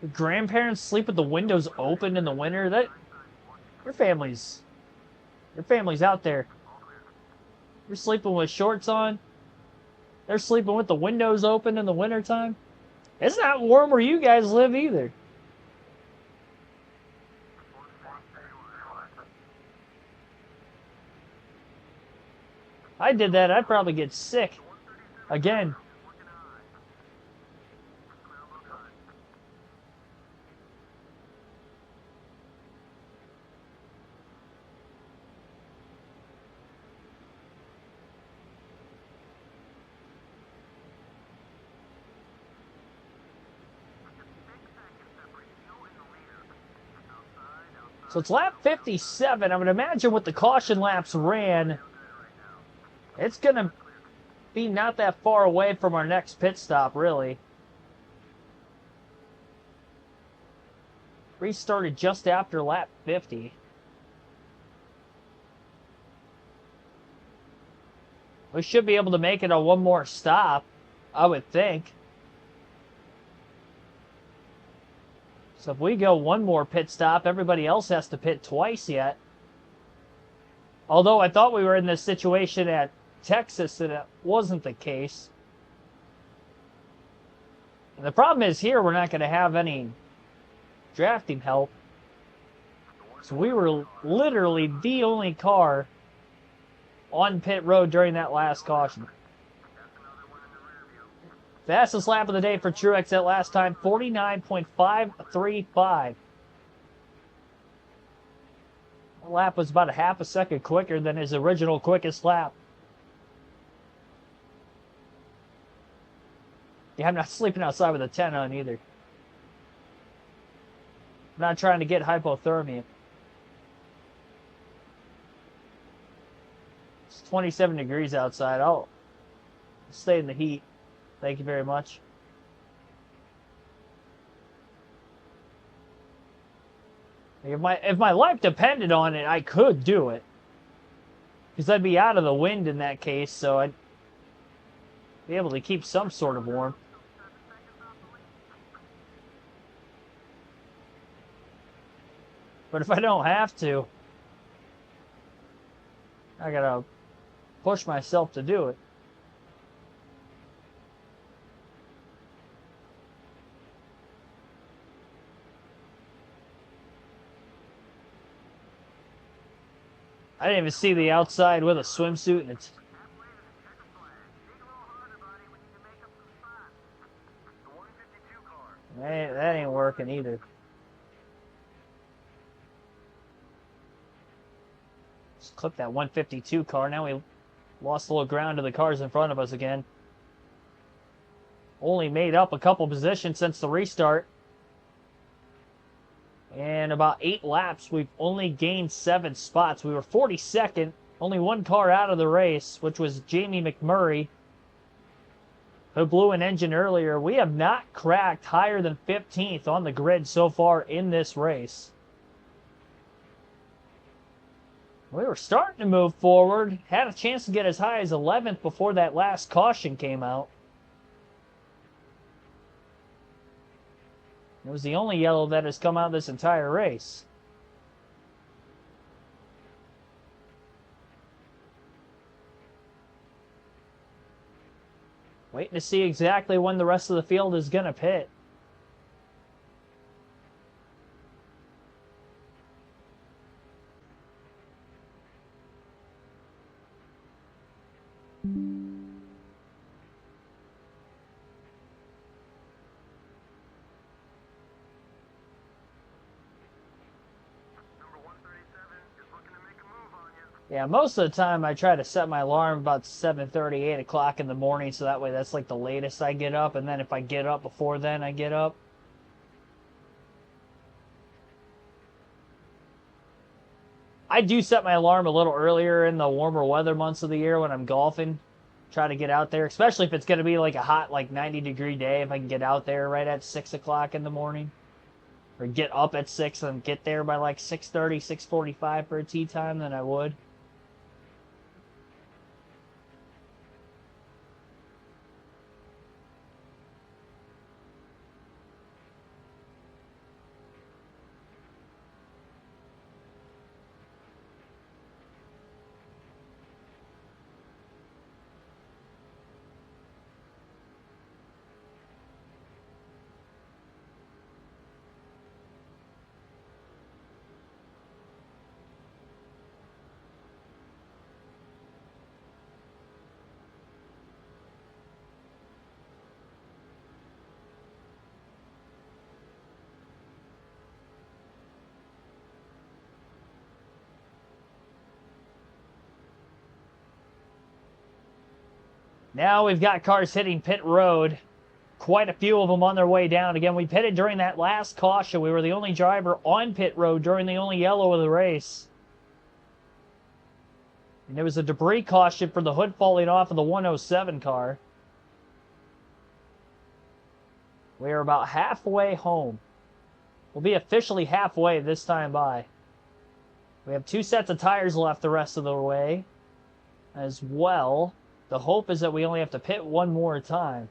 Your grandparents sleep with the windows open in the winter? That your family's out there. You're sleeping with shorts on. They're sleeping with the windows open in the wintertime. It's not warm where you guys live either. I did that, I'd probably get sick. Again. So it's lap 57. I would imagine with the caution laps ran, it's going to be not that far away from our next pit stop, really. Restarted just after lap 50. We should be able to make it on one more stop, I would think. So if we go one more pit stop, everybody else has to pit twice yet. Although I thought we were in this situation at Texas, and it wasn't the case. And the problem is here, we're not going to have any drafting help. So we were literally the only car on pit road during that last caution. Fastest lap of the day for Truex that last time, 49.535. The lap was about a half a second quicker than his original quickest lap. Yeah, I'm not sleeping outside with a tent on either. I'm not trying to get hypothermia. It's 27 degrees outside. I'll stay in the heat. Thank you very much. If my life depended on it, I could do it. Because I'd be out of the wind in that case, so I'd be able to keep some sort of warm. But if I don't have to, I gotta push myself to do it. I didn't even see the outside with a swimsuit, and it's... That ain't working either. Just clip that 152 car. Now we lost a little ground to the cars in front of us again. Only made up a couple positions since the restart. And about 8 laps, we've only gained 7 spots. We were 42nd, only one car out of the race, which was Jamie McMurray, who blew an engine earlier. We have not cracked higher than 15th on the grid so far in this race. We were starting to move forward, had a chance to get as high as 11th before that last caution came out. It was the only yellow that has come out this entire race. Waiting to see exactly when the rest of the field is going to pit. Yeah, most of the time I try to set my alarm about 7:30, 8 o'clock in the morning, so that way that's like the latest I get up, and then if I get up before then, I get up. I do set my alarm a little earlier in the warmer weather months of the year when I'm golfing. Try to get out there, especially if it's going to be like a hot, like 90-degree day, if I can get out there right at 6 o'clock in the morning. Or get up at 6 and get there by like 6:30, 6:45 for a tee time, then I would. Now we've got cars hitting pit road. Quite a few of them on their way down. Again, we pitted during that last caution. We were the only driver on pit road during the only yellow of the race. And there was a debris caution for the hood falling off of the 107 car. We are about halfway home. We'll be officially halfway this time by. We have 2 sets of tires left the rest of the way as well. The hope is that we only have to pit one more time.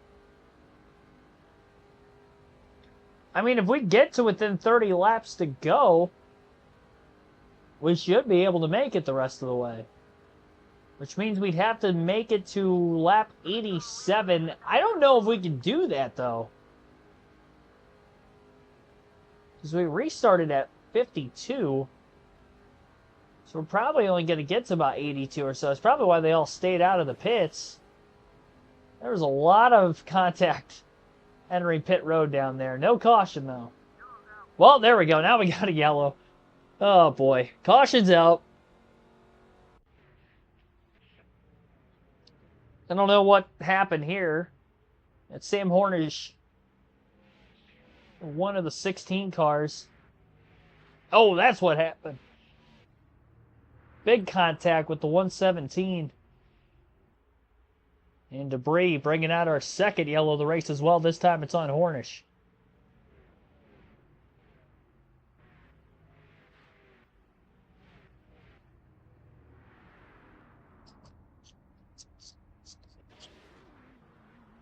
I mean, if we get to within 30 laps to go, we should be able to make it the rest of the way. Which means we'd have to make it to lap 87. I don't know if we can do that, though. Because we restarted at 52. So we're probably only going to get to about 82 or so. It's probably why they all stayed out of the pits. There was a lot of contact entering pit road down there. No caution, though. Well, there we go. Now we got a yellow. Oh, boy. Caution's out. I don't know what happened here. It's Sam Hornish, one of the 16 cars. Oh, that's what happened. Big contact with the 117. And debris bringing out our second yellow of the race as well. This time it's on Hornish.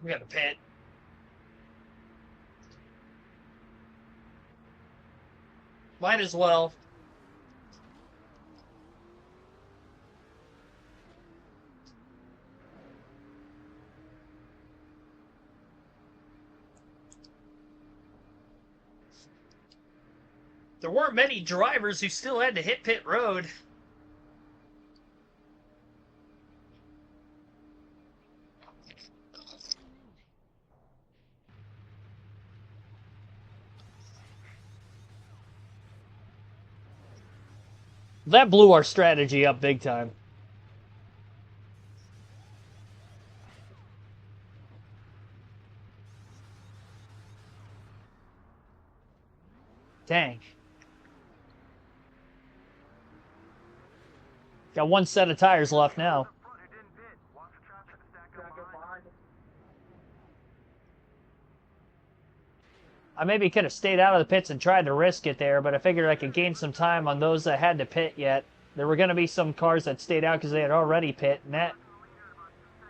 We got a pit. Might as well. There weren't many drivers who still had to hit pit road. That blew our strategy up big time. Dang. Got one set of tires left now. I maybe could have stayed out of the pits and tried to risk it there, but I figured I could gain some time on those that had to pit yet. There were going to be some cars that stayed out because they had already pit, and that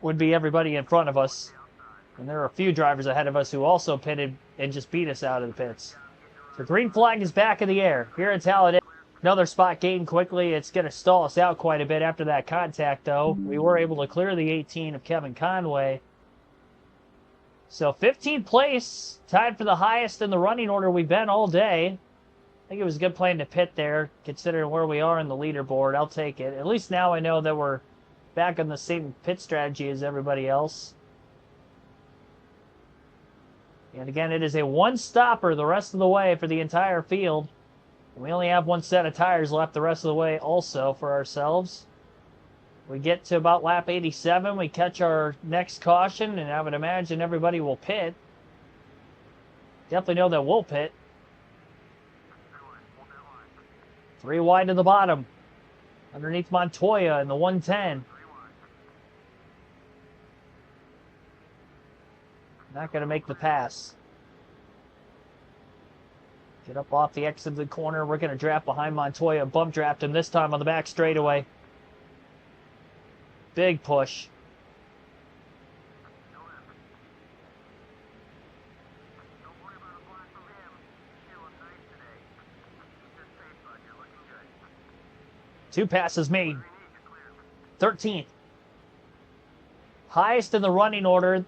would be everybody in front of us. And there were a few drivers ahead of us who also pitted and just beat us out of the pits. The green flag is back in the air here at Talladega. Another spot gained quickly. It's going to stall us out quite a bit after that contact, though. We were able to clear the 18 of Kevin Conway. So 15th place, tied for the highest in the running order we've been all day. I think it was a good plan to pit there, considering where we are in the leaderboard. I'll take it. At least now I know that we're back on the same pit strategy as everybody else. And again, it is a one-stopper the rest of the way for the entire field. We only have one set of tires left the rest of the way also for ourselves. We get to about lap 87, we catch our next caution, and I would imagine everybody will pit. Definitely know that we'll pit. 3 wide to the bottom. Underneath Montoya in the 110. Not going to make the pass. Get up off the exit of the corner. We're going to draft behind Montoya. Bump draft him this time on the back straightaway. Big push. Two passes made. 13th. Highest in the running order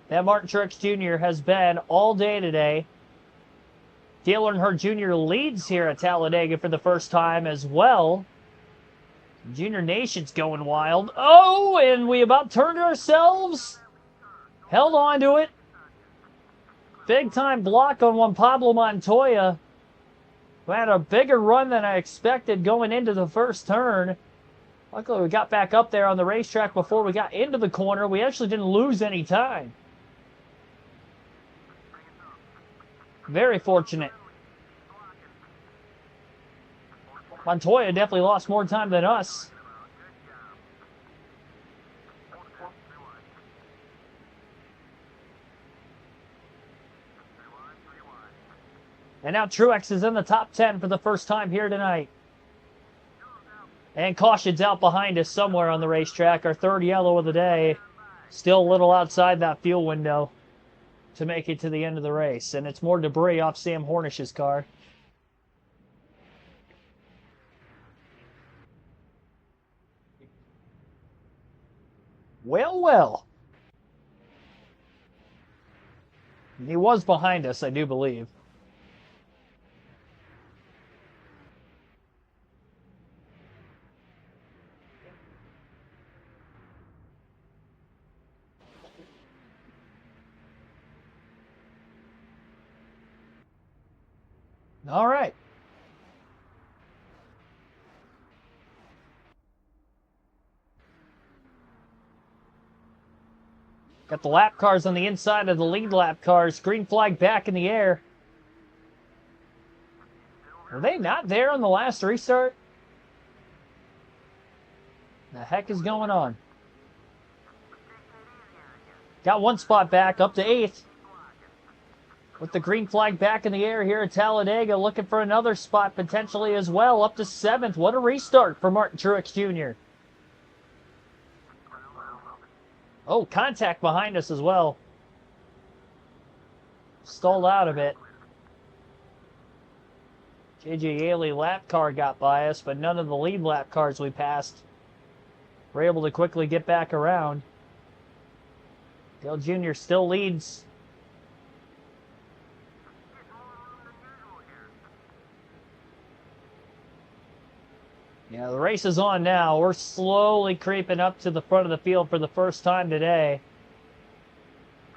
that Martin Truex Jr. has been all day today. Dale Earnhardt Jr. leads here at Talladega for the first time as well. Junior Nation's going wild. Oh, and we about turned ourselves. Held on to it. Big time block on Juan Pablo Montoya, who had a bigger run than I expected going into the first turn. Luckily, we got back up there on the racetrack before we got into the corner. We actually didn't lose any time. Very fortunate. Montoya definitely lost more time than us. And now Truex is in the top 10 for the first time here tonight. And caution's out behind us somewhere on the racetrack. Our third yellow of the day. Still a little outside that fuel window to make it to the end of the race. And it's more debris off Sam Hornish's car. Well, well. He was behind us, I do believe. All right. Got the lap cars on the inside of the lead lap cars. Green flag back in the air. Were they not there on the last restart? The heck is going on? Got one spot back, up to 8th. With the green flag back in the air here at Talladega, looking for another spot potentially as well, up to 7th. What a restart for Martin Truex Jr. Oh, contact behind us as well. Stalled out a bit. J.J. Yaley lap car got by us, but none of the lead lap cars we passed were able to quickly get back around. Dale Jr. still leads. Yeah, the race is on now. We're slowly creeping up to the front of the field for the first time today.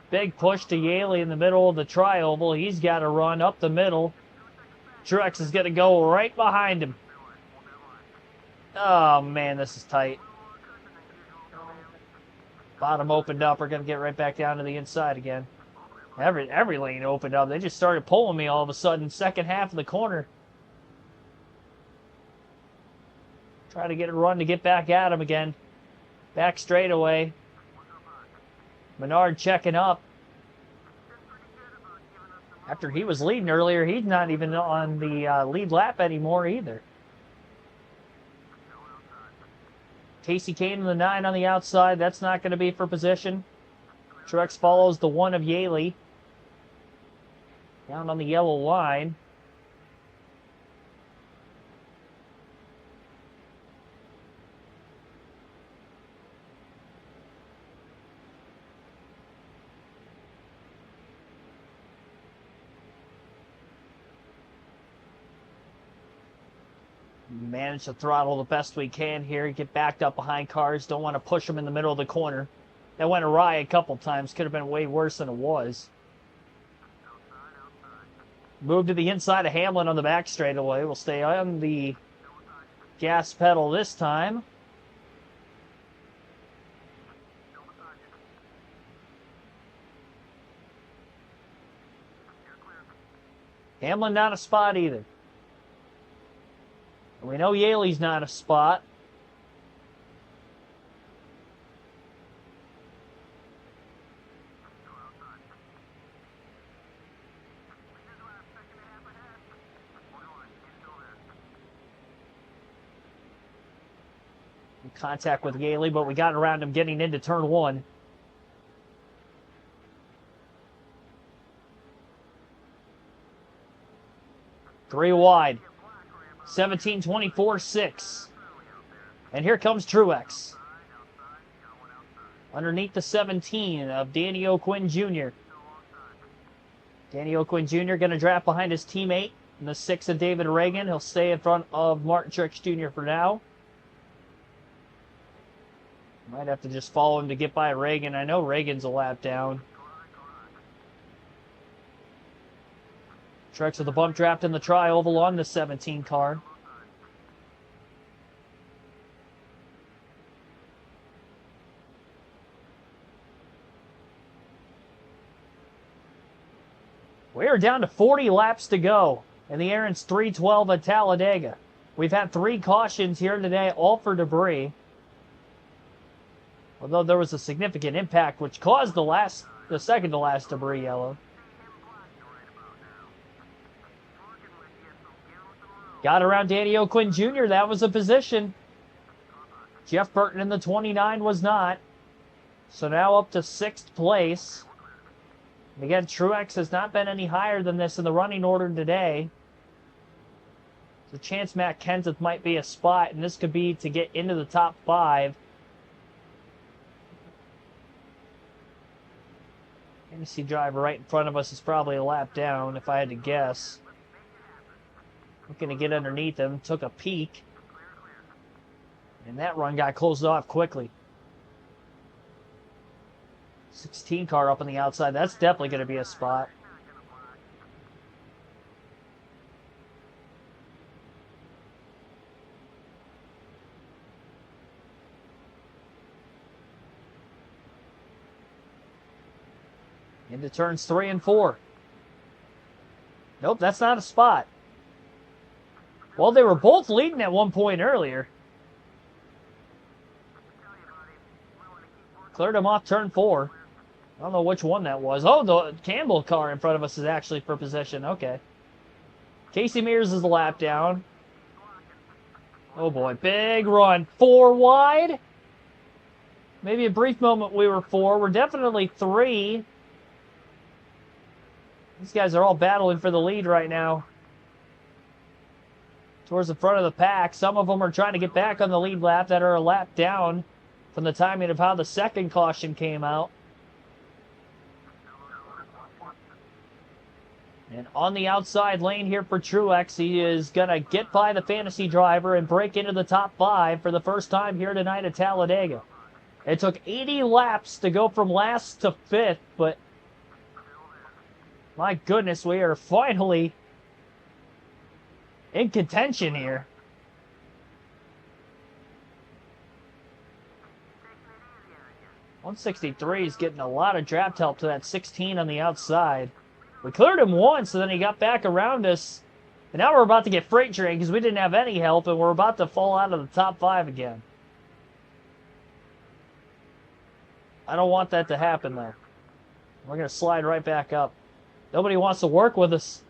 Big push to Yaley in the middle of the tri-oval. He's got to run up the middle. Truex is going to go right behind him. Oh, man, this is tight. Bottom opened up. We're going to get right back down to the inside again. Every lane opened up. They just started pulling me all of a sudden. Second half of the corner. Try to get a run to get back at him again. Back straightaway. Menard checking up. After he was leading earlier, he's not even on the lead lap anymore either. Casey Kane in the 9 on the outside. That's not going to be for position. Truex follows the 1 of Yaley. Down on the yellow line. Manage to throttle the best we can here. Get backed up behind cars. Don't want to push them in the middle of the corner. That went awry a couple times. Could have been way worse than it was. Move to the inside of Hamlin on the back straightaway. We'll stay on the gas pedal this time. Hamlin not a spot either. We know Yaley's not a spot. In contact with Yaley, but we got around him getting into turn 1. Three wide. 17-24-6. And here comes Truex. Underneath the 17 of Danny O'Quinn Jr. Danny O'Quinn Jr. going to draft behind his teammate in the 6 of David Reagan. He'll stay in front of Martin Truex Jr. for now. Might have to just follow him to get by Reagan. I know Reagan's a lap down. Truex with the bump draft in the tri-oval on the 17 car. We are down to 40 laps to go in the Aaron's 312 at Talladega. We've had 3 cautions here today, all for debris. Although there was a significant impact which caused the second to last debris yellow. Got around Danny O'Quinn Jr. That was a position. Jeff Burton in the 29 was not. So now up to 6th place. And again, Truex has not been any higher than this in the running order today. There's a chance Matt Kenseth might be a spot, and this could be to get into the top 5. Fantasy driver right in front of us is probably a lap down, if I had to guess. Looking to get underneath him, took a peek. And that run got closed off quickly. 16 car up on the outside. That's definitely going to be a spot. Into turns 3 and 4. Nope, that's not a spot. Well, they were both leading at one point earlier. Cleared him off turn 4. I don't know which one that was. Oh, the Campbell car in front of us is actually for position. Okay. Casey Mears is a lap down. Oh boy, big run. 4 wide. Maybe a brief moment we were 4. We're definitely 3. These guys are all battling for the lead right now. Towards the front of the pack. Some of them are trying to get back on the lead lap that are a lap down from the timing of how the second caution came out. And on the outside lane here for Truex, he is going to get by the fantasy driver and break into the top 5 for the first time here tonight at Talladega. It took 80 laps to go from last to 5th, but my goodness, we are finally in contention here. .163 is getting a lot of draft help to that 16 on the outside. We cleared him once, and then he got back around us. And now we're about to get freight train because we didn't have any help, and we're about to fall out of the top 5 again. I don't want that to happen, though. We're going to slide right back up. Nobody wants to work with us.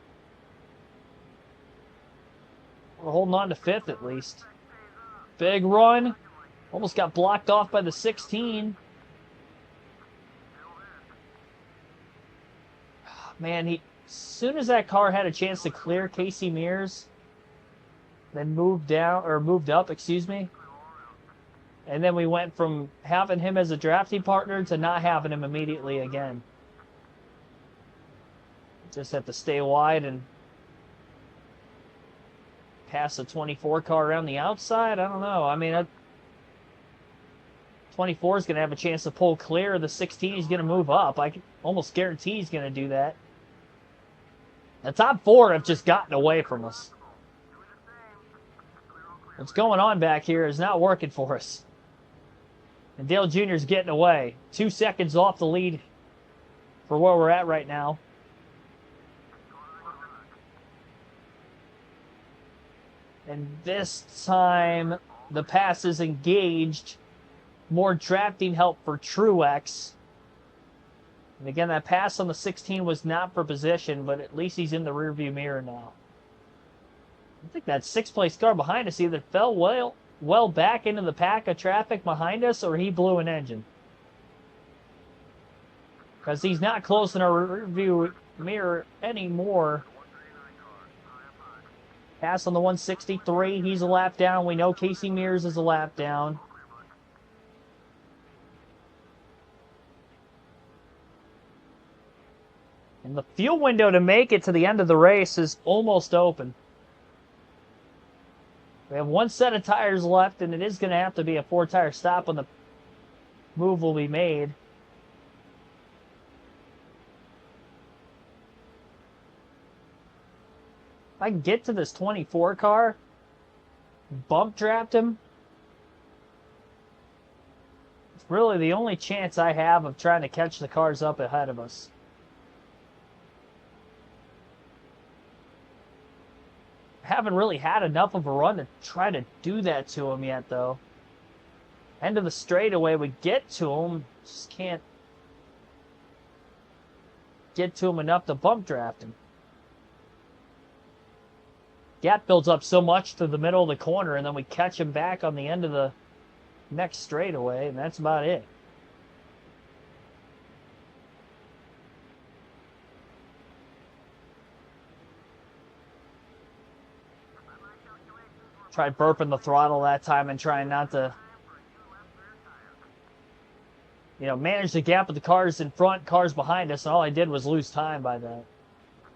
We're holding on to 5th at least. Big run. Almost got blocked off by the 16. Man, as soon as that car had a chance to clear Casey Mears, then moved up, excuse me. And then we went from having him as a drafting partner to not having him immediately again. Just have to stay wide and pass the 24 car around the outside. I don't know. I mean, 24 is going to have a chance to pull clear. The 16 is going to move up. I can almost guarantee he's going to do that. The top 4 have just gotten away from us. What's going on back here is not working for us. And Dale Jr. is getting away. 2 seconds off the lead for where we're at right now. And this time, the pass is engaged. More drafting help for Truex. And again, that pass on the 16 was not for position, but at least he's in the rearview mirror now. I think that 6th place car behind us either fell well back into the pack of traffic behind us, or he blew an engine. Because he's not close in our rearview mirror anymore. Pass on the 163, he's a lap down. We know Casey Mears is a lap down. And the fuel window to make it to the end of the race is almost open. We have 1 set of tires left, and it is going to have to be a 4-tire stop when the move will be made. If I can get to this 24 car, bump draft him, it's really the only chance I have of trying to catch the cars up ahead of us. Haven't really had enough of a run to try to do that to him yet, though. End of the straightaway, we get to him, just can't get to him enough to bump draft him. Gap builds up so much to the middle of the corner, and then we catch him back on the end of the next straightaway, and that's about it. Tried burping the throttle that time and trying not to, manage the gap with the cars in front, cars behind us, and all I did was lose time by that.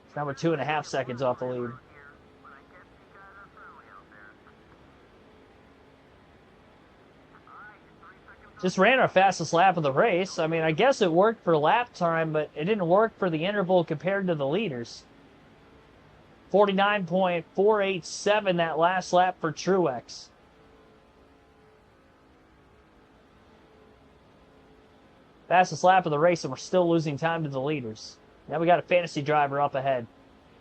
So now we're 2.5 seconds off the lead. Just ran our fastest lap of the race. I mean, I guess it worked for lap time, but it didn't work for the interval compared to the leaders. 49.487 that last lap for Truex. Fastest lap of the race, and we're still losing time to the leaders. Now we got a fantasy driver up ahead.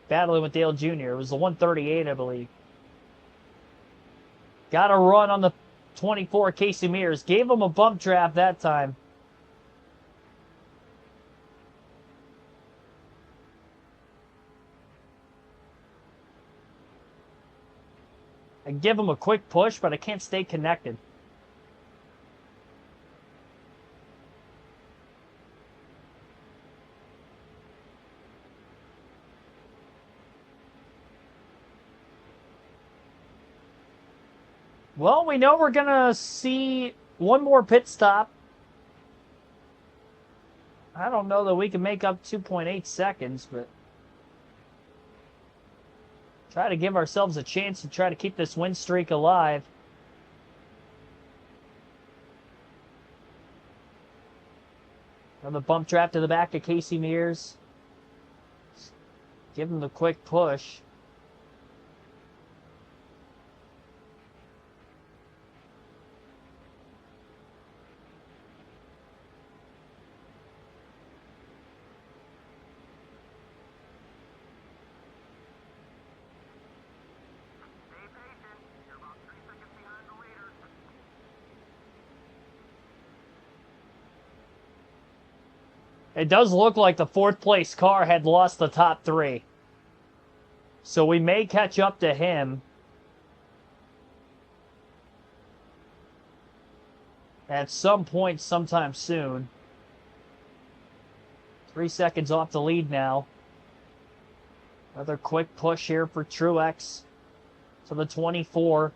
Battling with Dale Jr. It was the 138, I believe. Got a run on the 24, Casey Mears. Gave him a bump draft that time. I give him a quick push, but I can't stay connected. Well, we know we're going to see one more pit stop. I don't know that we can make up 2.8 seconds, but try to give ourselves a chance to try to keep this win streak alive. Another bump trap to the back of Casey Mears. Give him the quick push. It does look like the fourth place car had lost the top three. So we may catch up to him. At some point sometime soon. 3 seconds off the lead now. Another quick push here for Truex to the 24.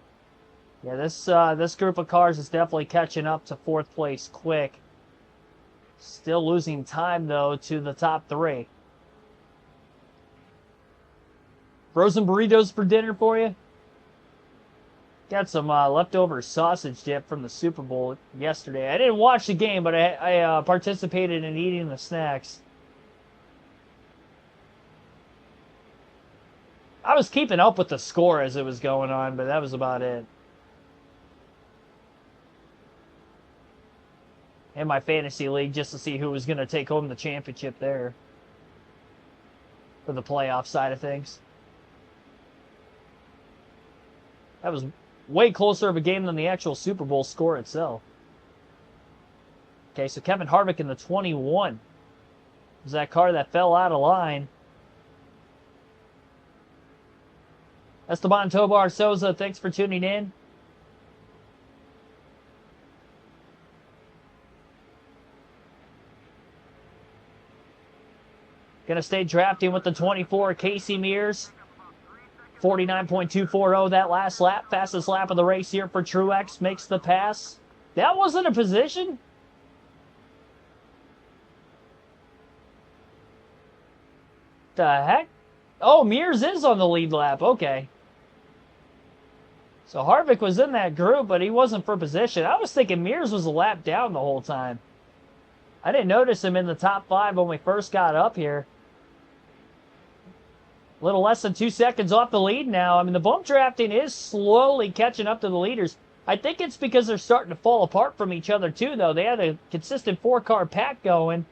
Yeah, this group of cars is definitely catching up to fourth place quick. Still losing time, though, to the top three. Frozen burritos for dinner for you? Got some leftover sausage dip from the Super Bowl yesterday. I didn't watch the game, but I participated in eating the snacks. I was keeping up with the score as it was going on, but that was about it. In my fantasy league just to see who was going to take home the championship there for the playoff side of things. That was way closer of a game than the actual Super Bowl score itself. Okay, so Kevin Harvick in the 21 was that car that fell out of line. Esteban Tobar Souza, thanks for tuning in. Gonna stay drafting with the 24, Casey Mears. 49.240 that last lap. Fastest lap of the race here for Truex. Makes the pass. That wasn't a position. The heck? Oh, Mears is on the lead lap. Okay. So Harvick was in that group, but he wasn't for position. I was thinking Mears was a lap down the whole time. I didn't notice him in the top 5 when we first got up here. A little less than 2 seconds off the lead now. I mean, the bump drafting is slowly catching up to the leaders. I think it's because they're starting to fall apart from each other, too, though. They had a consistent 4-car pack going.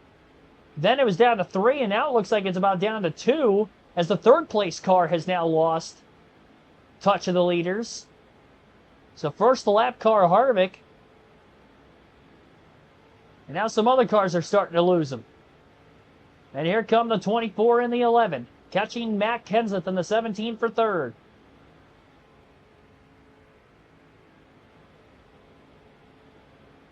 Then it was down to 3, and now it looks like it's about down to 2, as the third-place car has now lost touch of the leaders. So first the lap car, Harvick. And now some other cars are starting to lose them. And here come the 24 and the 11. Catching Matt Kenseth in the 17 for third.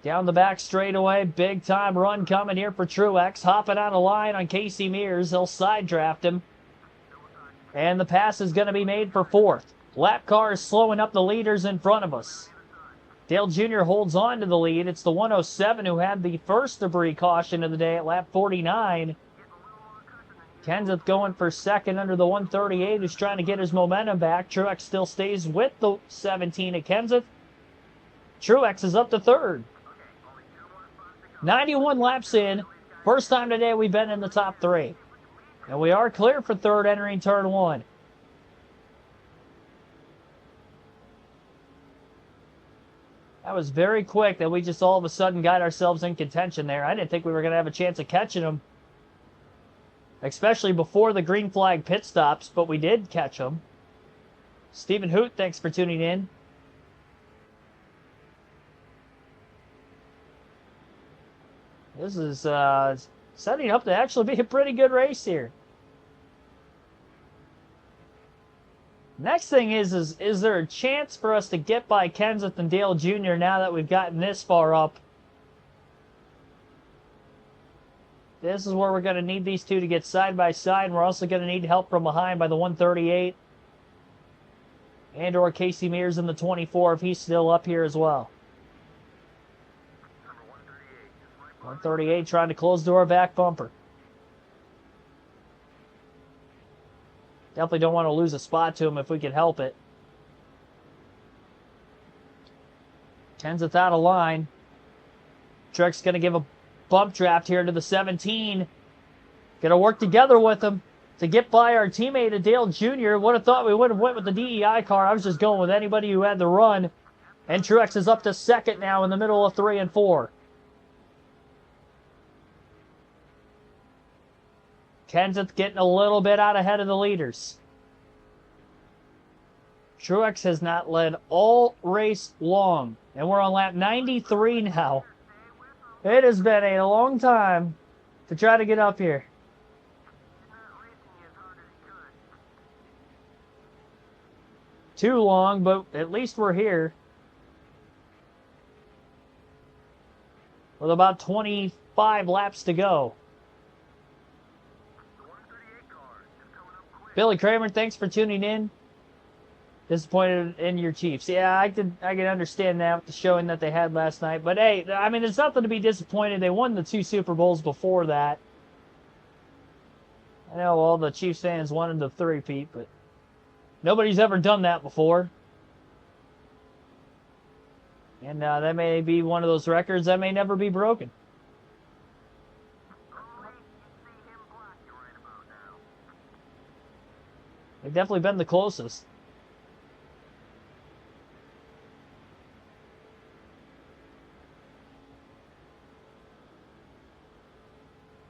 Down the back straightaway, big time run coming here for Truex. Hopping on a line on Casey Mears. He'll side draft him. And the pass is going to be made for fourth. Lap car is slowing up the leaders in front of us. Dale Jr. holds on to the lead. It's the 107 who had the first debris caution of the day at lap 49. Kenseth going for second under the 138, who's trying to get his momentum back. Truex still stays with the 17 at Kenseth. Truex is up to third. 91 laps in. First time today we've been in the top three. And we are clear for third entering turn one. That was very quick that we just all of a sudden got ourselves in contention there. I didn't think we were going to have a chance of catching them, especially before the green flag pit stops, but we did catch them. Stephen Hoot, thanks for tuning in. This is setting up to actually be a pretty good race here. Next thing is there a chance for us to get by Kenseth and Dale Jr. now that we've gotten this far up? This is where we're going to need these two to get side by side, and we're also going to need help from behind by the 138. And or Casey Mears in the 24 if he's still up here as well. 138 trying to close to our back bumper. Definitely don't want to lose a spot to him if we can help it. Kenseth out of line. Truex going to give a bump draft here to the 17. Going to work together with him to get by our teammate Dale Jr. Would have thought we would have went with the DEI car. I was just going with anybody who had the run. And Truex is up to second now in the middle of 3 and 4. Kenseth getting a little bit out ahead of the leaders. Truex has not led all race long. And we're on lap 93 now. It has been a long time to try to get up here. Too long, but at least we're here. With about 25 laps to go. Billy Kramer, thanks for tuning in. Disappointed in your Chiefs. Yeah, I can understand that with the showing that they had last night. But hey, I mean, there's nothing to be disappointed. They won the 2 Super Bowls before that. I know all the Chiefs fans wanted the 3-peat, but nobody's ever done that before. And that may be one of those records that may never be broken. They've definitely been the closest.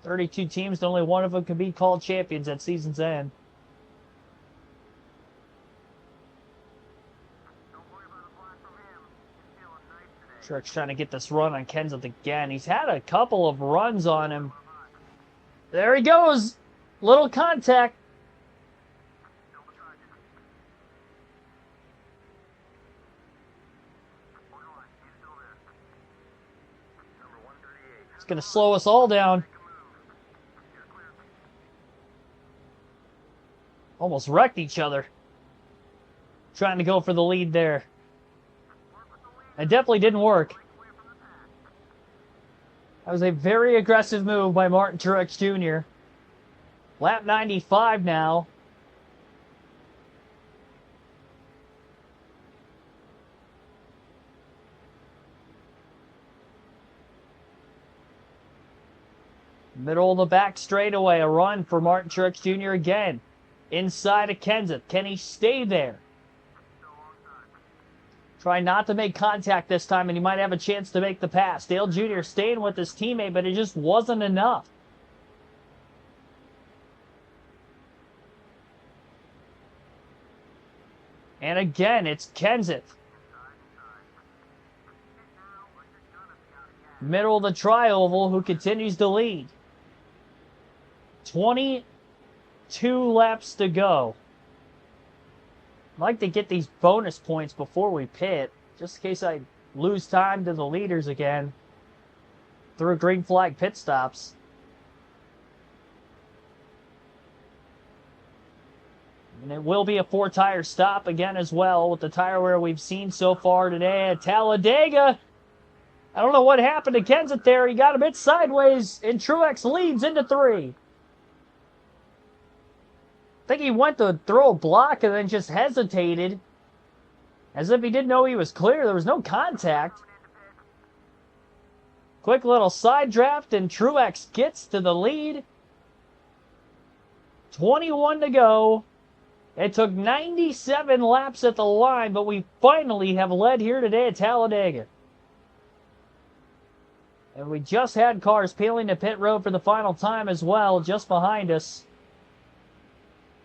"32 teams, and only one of them can be called champions at season's end." Truex trying to get this run on Kenseth again. He's had a couple of runs on him. There he goes. Little contact. It's going to slow us all down. Almost wrecked each other. Trying to go for the lead there. It definitely didn't work. That was a very aggressive move by Martin Truex Jr. Lap 95 now. Middle of the back straightaway, a run for Martin Truex Jr. again. Inside of Kenseth. Can he stay there? Try not to make contact this time, and he might have a chance to make the pass. Dale Jr. staying with his teammate, but it just wasn't enough. And again, it's Kenseth. Middle of the tri-oval, who continues to lead. 22 laps to go. I'd like to get these bonus points before we pit, just in case I lose time to the leaders again through green flag pit stops. And it will be a 4-tire stop again as well with the tire wear we've seen so far today at Talladega. I don't know what happened to Kenseth there. He got a bit sideways, and Truex leads into 3. I think he went to throw a block and then just hesitated. As if he didn't know he was clear. There was no contact. Quick little side draft, and Truex gets to the lead. 21 to go. It took 97 laps at the line, but we finally have led here today at Talladega. And we just had cars peeling to pit road for the final time as well, just behind us.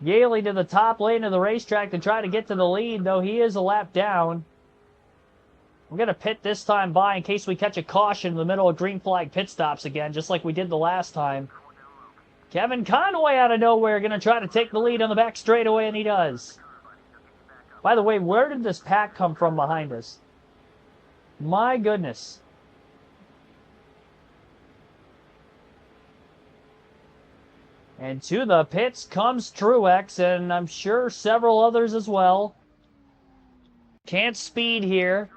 Yaley to the top lane of the racetrack to try to get to the lead, though he is a lap down. We're going to pit this time by in case we catch a caution in the middle of green flag pit stops again, just like we did the last time. Kevin Conway out of nowhere going to try to take the lead on the back straightaway, and he does. By the way, where did this pack come from behind us? My goodness. And to the pits comes Truex, and I'm sure several others as well. Can't speed here.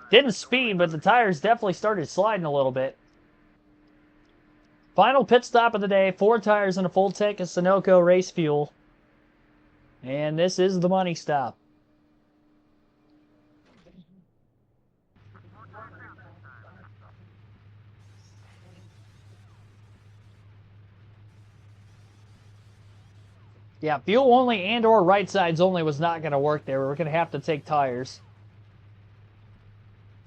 Didn't speed, but the tires definitely started sliding a little bit. Final pit stop of the day. 4 tires and a full tank of Sunoco race fuel. And this is the money stop. Yeah, fuel only and or right sides only was not going to work there. We're going to have to take tires.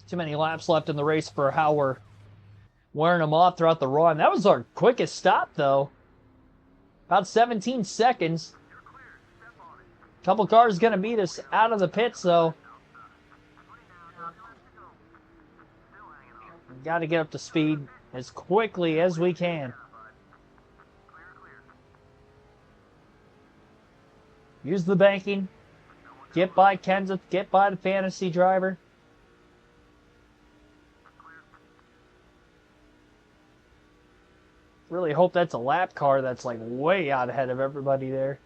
Too many laps left in the race for how we're wearing them off throughout the run. That was our quickest stop, though. About 17 seconds. A couple cars going to beat us out of the pits, though. Got to get up to speed as quickly as we can. Use the banking. Get by Kenseth. Get by the fantasy driver. Really hope that's a lap car that's like way out ahead of everybody there.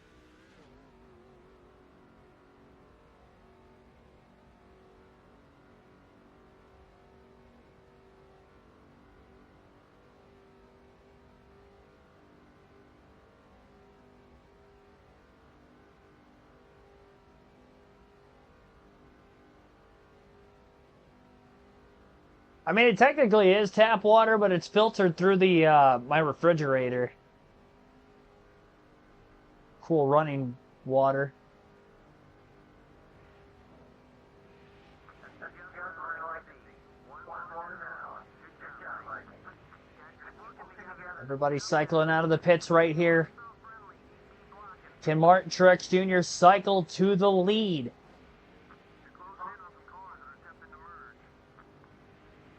I mean, it technically is tap water, but it's filtered through the my refrigerator. Cool running water. Everybody's cycling out of the pits right here. Can Martin Truex Jr. cycle to the lead?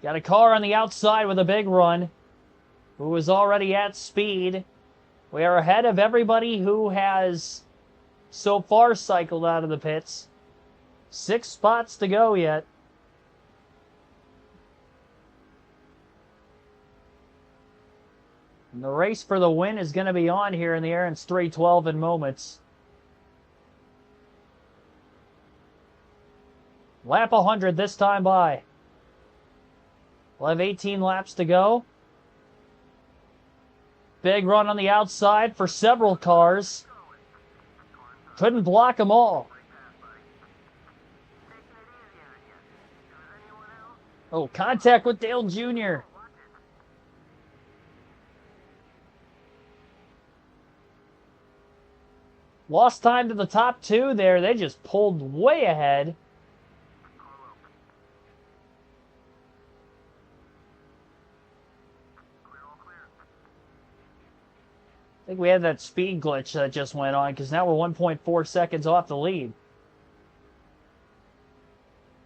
Got a car on the outside with a big run, who is already at speed. We are ahead of everybody who has so far cycled out of the pits. 6 spots to go yet. And the race for the win is going to be on here in the Aaron's 312 in moments. Lap 100 this time by. We'll have 18 laps to go. Big run on the outside for several cars. Couldn't block them all. Oh, contact with Dale Jr. Lost time to the top 2 there. They just pulled way ahead. I think we had that speed glitch that just went on because now we're 1.4 seconds off the lead.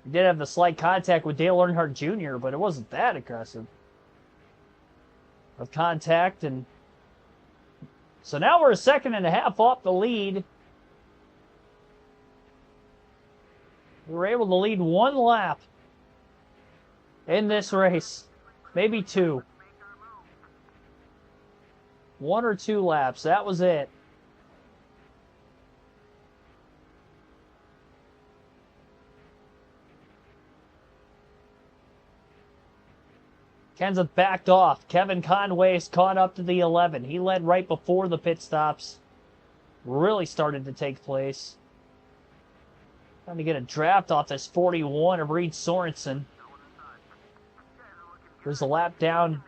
We did have the slight contact with Dale Earnhardt Jr., but it wasn't that aggressive of contact. And so now we're 1.5 seconds off the lead. We were able to lead 1 lap in this race, maybe 2. 1 or 2 laps, that was it. Kenseth backed off. Kevin Conway's caught up to the 11. He led right before the pit stops really started to take place. Trying to get a draft off this 41 of Reed Sorensen. There's a lap down.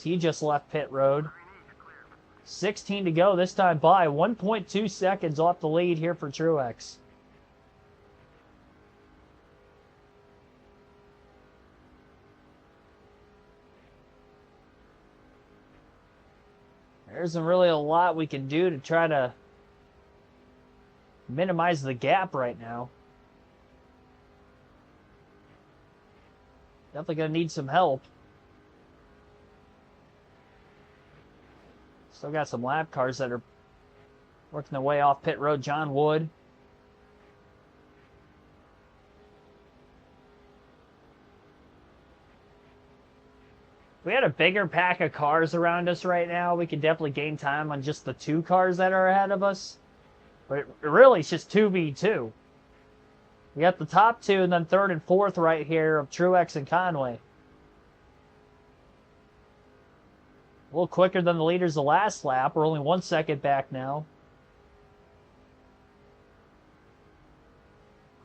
He just left pit road. 16 to go this time by. 1.2 seconds off the lead here for Truex. There isn't really a lot we can do to try to minimize the gap right now. Definitely going to need some help. Still got some lap cars that are working their way off pit road. John Wood. If we had a bigger pack of cars around us right now, we could definitely gain time on just the 2 cars that are ahead of us. But really, it's just 2v2. We got the top 2 and then 3rd and 4th right here of Truex and Conway. A little quicker than the leaders the last lap. We're only 1 second back now.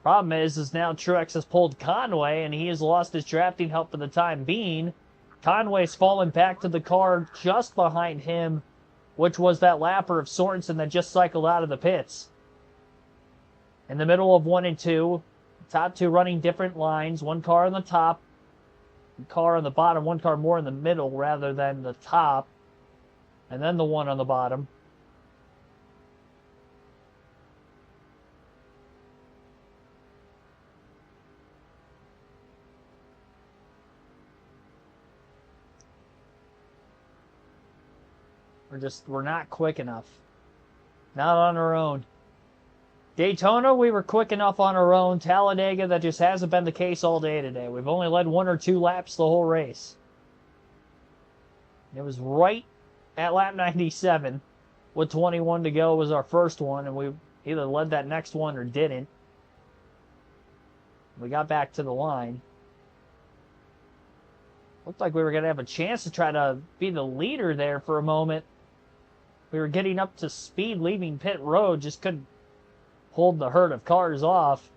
Problem is now Truex has pulled Conway and he has lost his drafting help for the time being. Conway's fallen back to the car just behind him, which was that lapper of Sorensen that just cycled out of the pits. In the middle of 1 and 2, top 2 running different lines. 1 car on the top, 1 car on the bottom, 1 car more in the middle rather than the top, and then the 1 on the bottom. We're not quick enough. Not on our own. Daytona, we were quick enough on our own. Talladega, that just hasn't been the case all day today. We've only led 1 or 2 laps the whole race. It was right at lap 97 with 21 to go was our first one, and we either led that next one or didn't. We got back to the line. Looked like we were going to have a chance to try to be the leader there for a moment. We were getting up to speed leaving pit road, just couldn't hold the herd of cars off.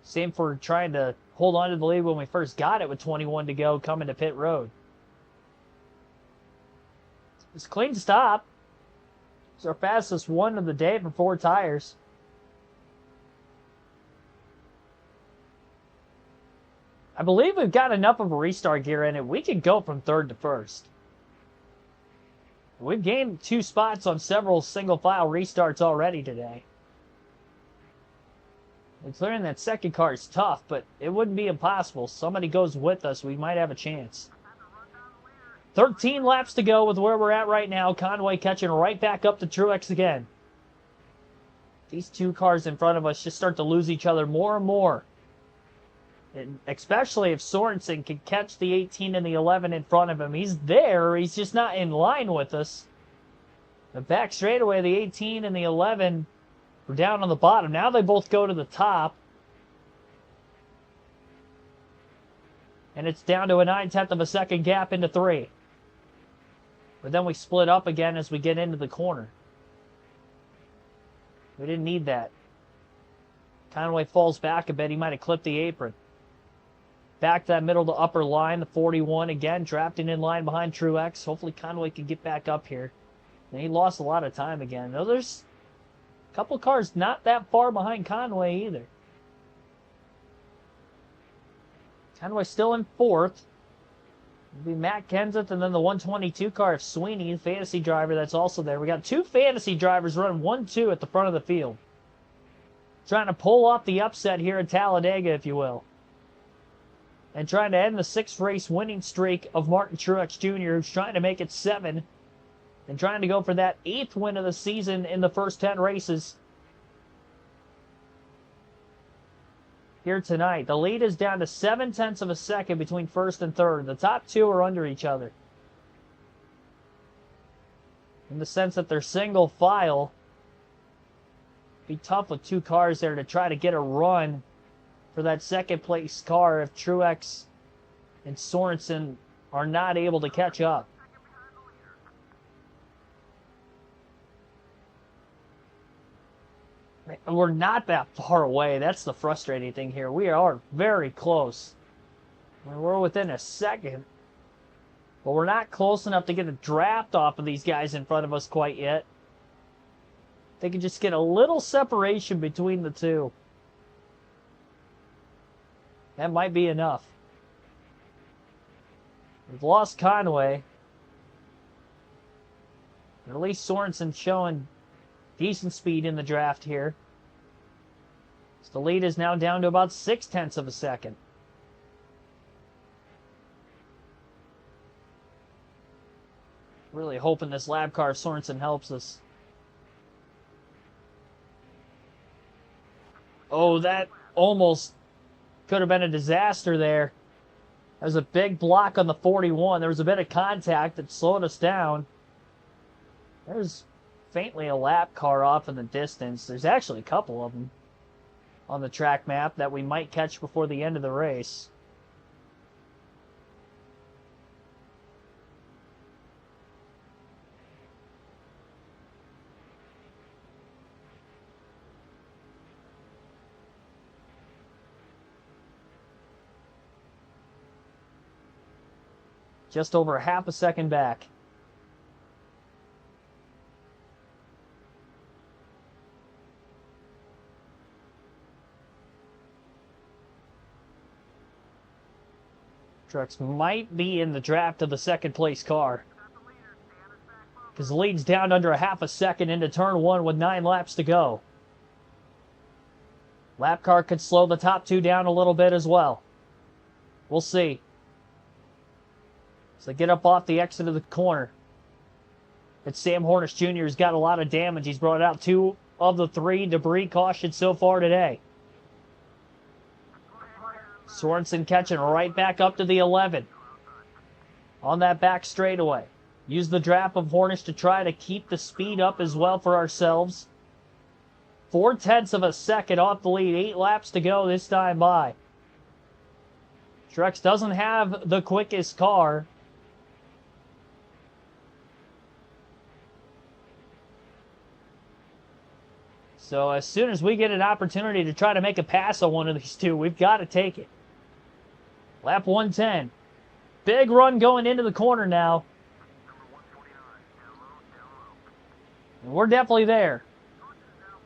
Same for trying to hold on to the lead when we first got it with 21 to go coming to pit road. It's a clean stop. It's our fastest one of the day for 4 tires. I believe we've got enough of a restart gear in it. We can go from 3rd to 1st. We've gained 2 spots on several single file restarts already today. And clearing that second car is tough, but it wouldn't be impossible. Somebody goes with us, we might have a chance. 13 laps to go with where we're at right now. Conway catching right back up to Truex again. These 2 cars in front of us just start to lose each other more and more. And especially if Sorensen can catch the 18 and the 11 in front of him. He's there, he's just not in line with us. The back straightaway, the 18 and the 11 were down on the bottom. Now they both go to the top. And it's down to a 9/10 of a second gap into 3. But then we split up again as we get into the corner. We didn't need that. Conway falls back a bit. He might have clipped the apron. Back to that middle to upper line, the 41 again, drafting in line behind Truex. Hopefully Conway can get back up here. And he lost a lot of time again. Now there's a couple cars not that far behind Conway either. Conway still in 4th. It'll be Matt Kenseth and then the 122 car of Sweeney, the fantasy driver that's also there. We got 2 fantasy drivers running 1-2 at the front of the field. Trying to pull off the upset here at Talladega, if you will. And trying to end the 6th race winning streak of Martin Truex Jr., who's trying to make it 7. And trying to go for that 8th win of the season in the first 10 races here tonight. The lead is down to 7/10 of a second between 1st and 3rd. The top 2 are under each other. In the sense that they're single file. Be tough with 2 cars there to try to get a run for that second place car if Truex and Sorensen are not able to catch up. We're not that far away. That's the frustrating thing here. We are very close. We're within a second. But we're not close enough to get a draft off of these guys in front of us quite yet. They can just get a little separation between the two. That might be enough. We've lost Conway. At least Sorensen's showing decent speed in the draft here. So the lead is now down to about 0.6 of a second. Really hoping this lap car of Sorensen helps us. Oh, that almost could have been a disaster there. There's a big block on the 41. There was a bit of contact that slowed us down. There's faintly a lap car off in the distance. There's actually a couple of them on the track map that we might catch before the end of the race. Just over half a second back. Truex might be in the draft of the second place car, because the lead's down under a half a second into turn one with 9 laps to go. Lap car could slow the top two down a little bit as well. We'll see. So they get up off the exit of the corner. It's Sam Hornish Jr. has got a lot of damage. He's brought out 2 of the 3 debris cautions so far today. Sorensen catching right back up to the 11 on that back straightaway. Use the draft of Hornish to try to keep the speed up as well for ourselves. 0.4 of a second off the lead. 8 laps to go this time by. Truex doesn't have the quickest car. So as soon as we get an opportunity to try to make a pass on one of these two, we've got to take it. Lap 110. Big run going into the corner now. And we're definitely there.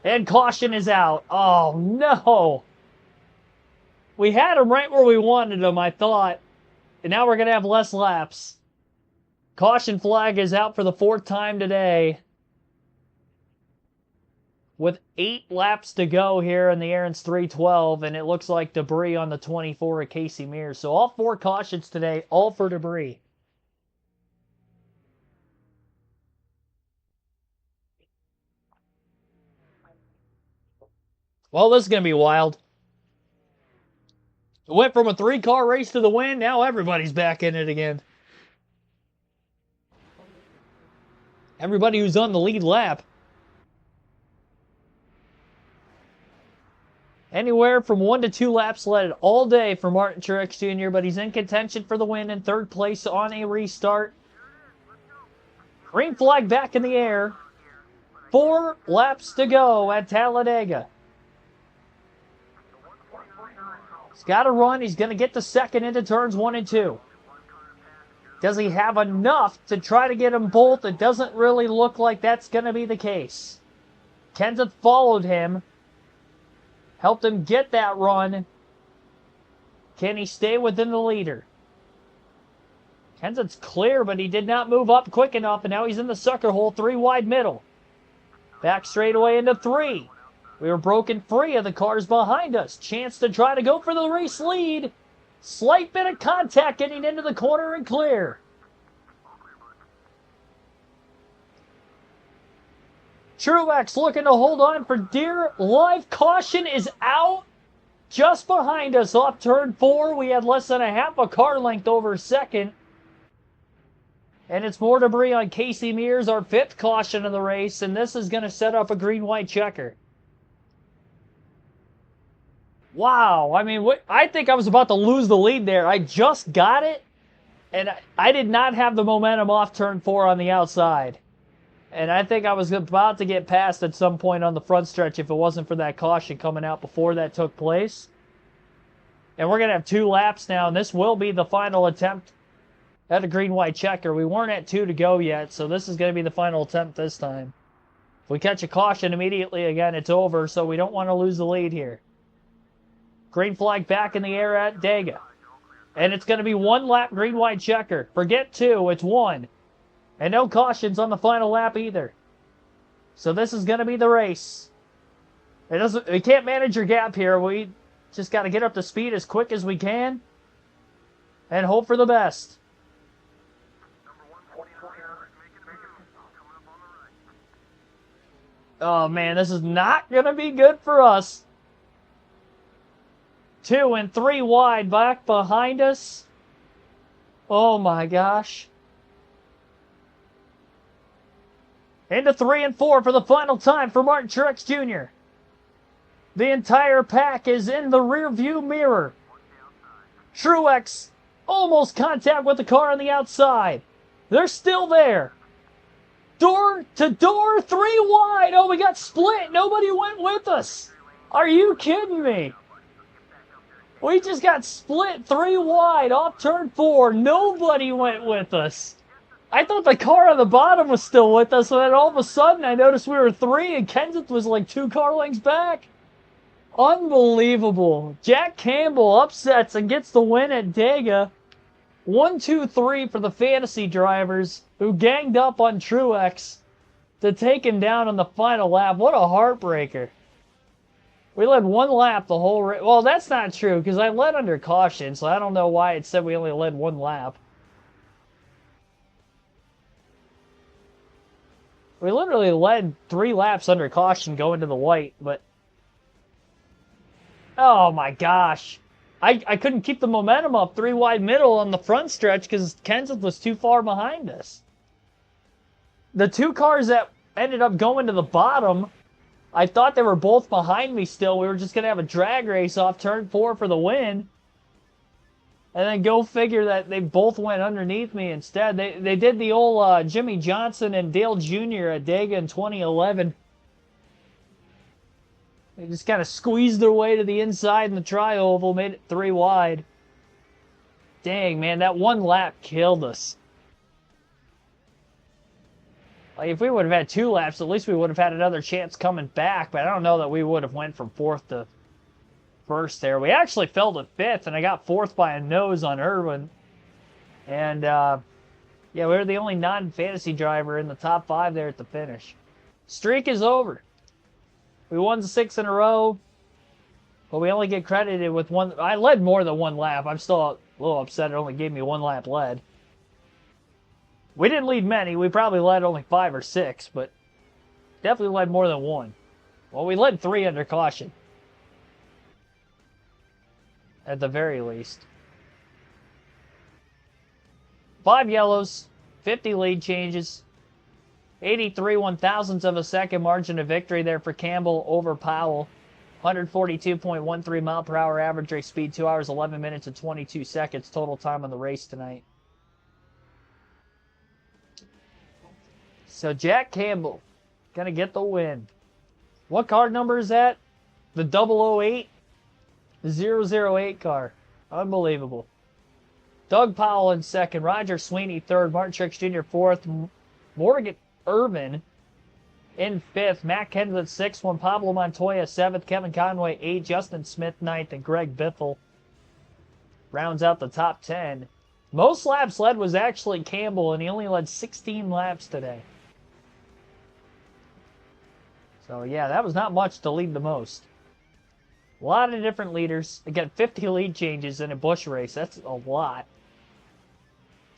And caution is out. Oh, no. We had him right where we wanted him, I thought. And now we're going to have less laps. Caution flag is out for the 4th time today. With 8 laps to go here in the Aaron's 312, and it looks like debris on the 24 of Casey Mears. So all 4 cautions today, all for debris. Well, this is going to be wild. It went from a 3-car race to the win, now everybody's back in it again. Everybody who's on the lead lap. Anywhere from 1 to 2 laps led all day for Martin Truex Jr., but he's in contention for the win in 3rd place on a restart. Green flag back in the air. 4 laps to go at Talladega. He's got to run. He's going to get to 2nd into turns 1 and 2. Does he have enough to try to get them both? It doesn't really look like that's going to be the case. Kenseth followed him. Helped him get that run. Can he stay within the leader? Kenseth's clear, but he did not move up quick enough, and now he's in the sucker hole, 3 wide middle. Back straightaway into 3. We were broken free of the cars behind us. Chance to try to go for the race lead. Slight bit of contact getting into the corner and clear. Truex looking to hold on for dear life. Caution is out just behind us off turn 4. We had less than a half a car length over 2nd. And it's more debris on Casey Mears, our 5th caution of the race. And this is going to set up a green-white checker. Wow. I mean, I think I was about to lose the lead there. I just got it, and I did not have the momentum off turn 4 on the outside. And I think I was about to get passed at some point on the front stretch if it wasn't for that caution coming out before that took place. And we're going to have 2 laps now, and this will be the final attempt at a green-white checker. We weren't at 2 to go yet, so this is going to be the final attempt this time. If we catch a caution immediately again, it's over, so we don't want to lose the lead here. Green flag back in the air at Dega. And it's going to be 1 lap green-white checker. Forget 2, it's 1. And no cautions on the final lap either. So this is going to be the race. We can't manage your gap here. We just got to get up to speed as quick as we can and hope for the best. Oh man, this is not going to be good for us. 2 and 3 wide back behind us. Oh my gosh. Into 3 and 4 for the final time for Martin Truex Jr. The entire pack is in the rear view mirror. Truex almost contact with the car on the outside. They're still there. Door to door, 3 wide. Oh, we got split. Nobody went with us. Are you kidding me? We just got split 3 wide off turn 4. Nobody went with us. I thought the car on the bottom was still with us, and then all of a sudden I noticed we were 3 and Kenseth was like 2 car lengths back. Unbelievable. Jack Campbell upsets and gets the win at Dega. 1, 2, 3 for the fantasy drivers who ganged up on Truex to take him down on the final lap. What a heartbreaker. We led 1 lap the whole race. Well, that's not true because I led under caution, so I don't know why it said we only led 1 lap. We literally led 3 laps under caution going to the white, but... Oh my gosh. I couldn't keep the momentum up 3 wide middle on the front stretch because Kenseth was too far behind us. The 2 cars that ended up going to the bottom, I thought they were both behind me still. We were just going to have a drag race off turn 4 for the win. And then go figure that they both went underneath me instead. They did the old Jimmy Johnson and Dale Jr. at Dega in 2011. They just kind of squeezed their way to the inside in the tri-oval, made it 3 wide. Dang, man, that 1 lap killed us. Like, if we would have had 2 laps, at least we would have had another chance coming back, but I don't know that we would have went from 4th to 1st there. We actually fell to 5th, and I got 4th by a nose on Irwin. And, yeah, we were the only non-fantasy driver in the top 5 there at the finish. Streak is over. We won 6 in a row, but we only get credited with 1. I led more than 1 lap. I'm still a little upset it only gave me 1 lap led. We didn't lead many. We probably led only 5 or 6, but definitely led more than 1. Well, we led 3 under caution. At the very least. 5 yellows, 50 lead changes. 83 1/1000ths of a second margin of victory there for Campbell over Powell. 142.13 mile per hour average race speed, 2 hours, 11 minutes, and 22 seconds total time on the race tonight. So Jack Campbell gonna get the win. What card number is that? The 008? 008 car. Unbelievable. Doug Powell in second, Roger Sweeney third, Martin Truex Jr. fourth, Morgan Irvin in 5th, Matt Kenseth 6th, Juan Pablo Montoya 7th, Kevin Conway 8th, Justin Smith 9th, and Greg Biffle rounds out the top 10. Most laps led was actually Campbell, and he only led 16 laps today. So yeah, that was not much to lead the most. A lot of different leaders. Again, 50 lead changes in a Busch race. That's a lot.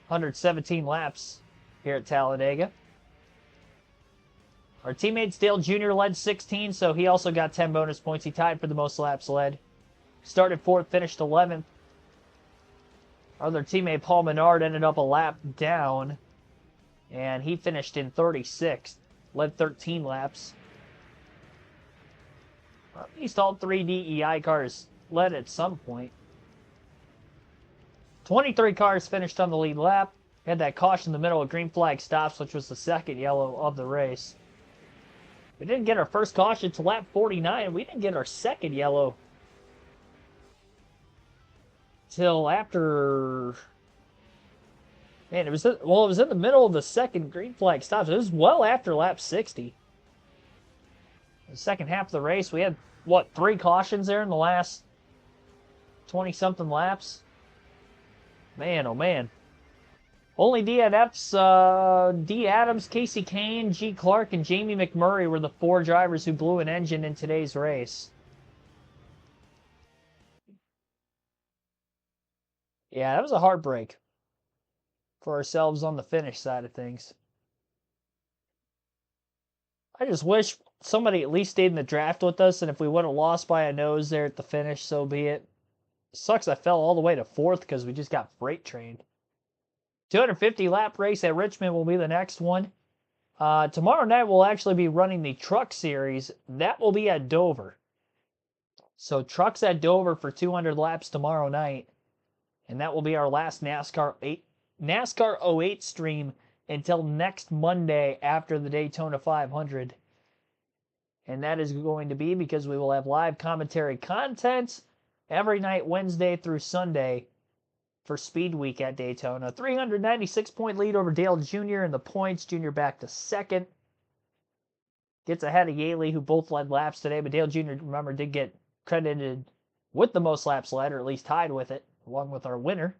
117 laps here at Talladega. Our teammate Dale Jr. led 16, so he also got 10 bonus points. He tied for the most laps led. Started 4th, finished 11th. Our other teammate Paul Menard ended up a lap down, and he finished in 36th. Led 13 laps. At least all 3 DEI cars led at some point. 23 cars finished on the lead lap. Had that caution in the middle of green flag stops, which was the second yellow of the race. We didn't get our first caution to lap 49. We didn't get our second yellow till after... Man, it was in the middle of the second green flag stops. It was well after lap 60. The second half of the race, we had, what, 3 cautions there in the last 20-something laps? Man, oh man. Only D. Adams, Casey Kane, G. Clark, and Jamie McMurray were the 4 drivers who blew an engine in today's race. Yeah, that was a heartbreak for ourselves on the finish side of things. I just wish somebody at least stayed in the draft with us, and if we would have lost by a nose there at the finish, so be it. Sucks I fell all the way to 4th because we just got freight trained. 250 lap race at Richmond will be the next one. Tomorrow night we'll actually be running the Truck Series. That will be at Dover. So trucks at Dover for 200 laps tomorrow night. And that will be our last NASCAR 08 stream until next Monday after the Daytona 500. And that is going to be because we will have live commentary content every night Wednesday through Sunday for Speed Week at Daytona. 396-point lead over Dale Jr. in the points. Jr. back to 2nd. Gets ahead of Yaley, who both led laps today, but Dale Jr., remember, did get credited with the most laps led, or at least tied with it, along with our winner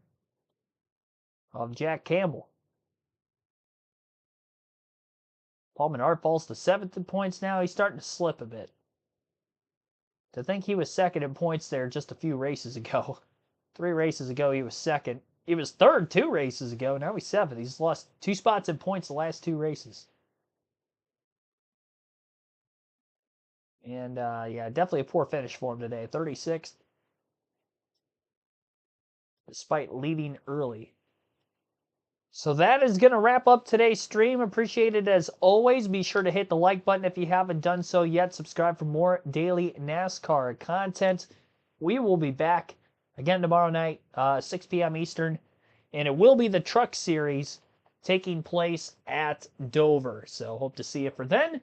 of Jack Campbell. Paul Menard falls to 7th in points now. He's starting to slip a bit. To think he was 2nd in points there just a few races ago. 3 races ago, he was 2nd. He was 3rd 2 races ago. Now he's 7th. He's lost 2 spots in points the last 2 races. And, yeah, definitely a poor finish for him today. 36th. Despite leading early. So that is going to wrap up today's stream. Appreciate it as always. Be sure to hit the like button if you haven't done so yet. Subscribe for more daily NASCAR content. We will be back again tomorrow night, 6 p.m. Eastern. And it will be the Truck Series taking place at Dover. So hope to see you for then.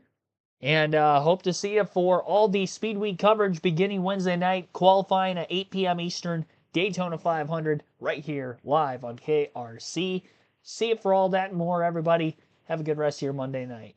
And hope to see you for all the Speed Week coverage beginning Wednesday night, qualifying at 8 p.m. Eastern, Daytona 500, right here, live on KRC. See you for all that and more, everybody. Have a good rest of your Monday night.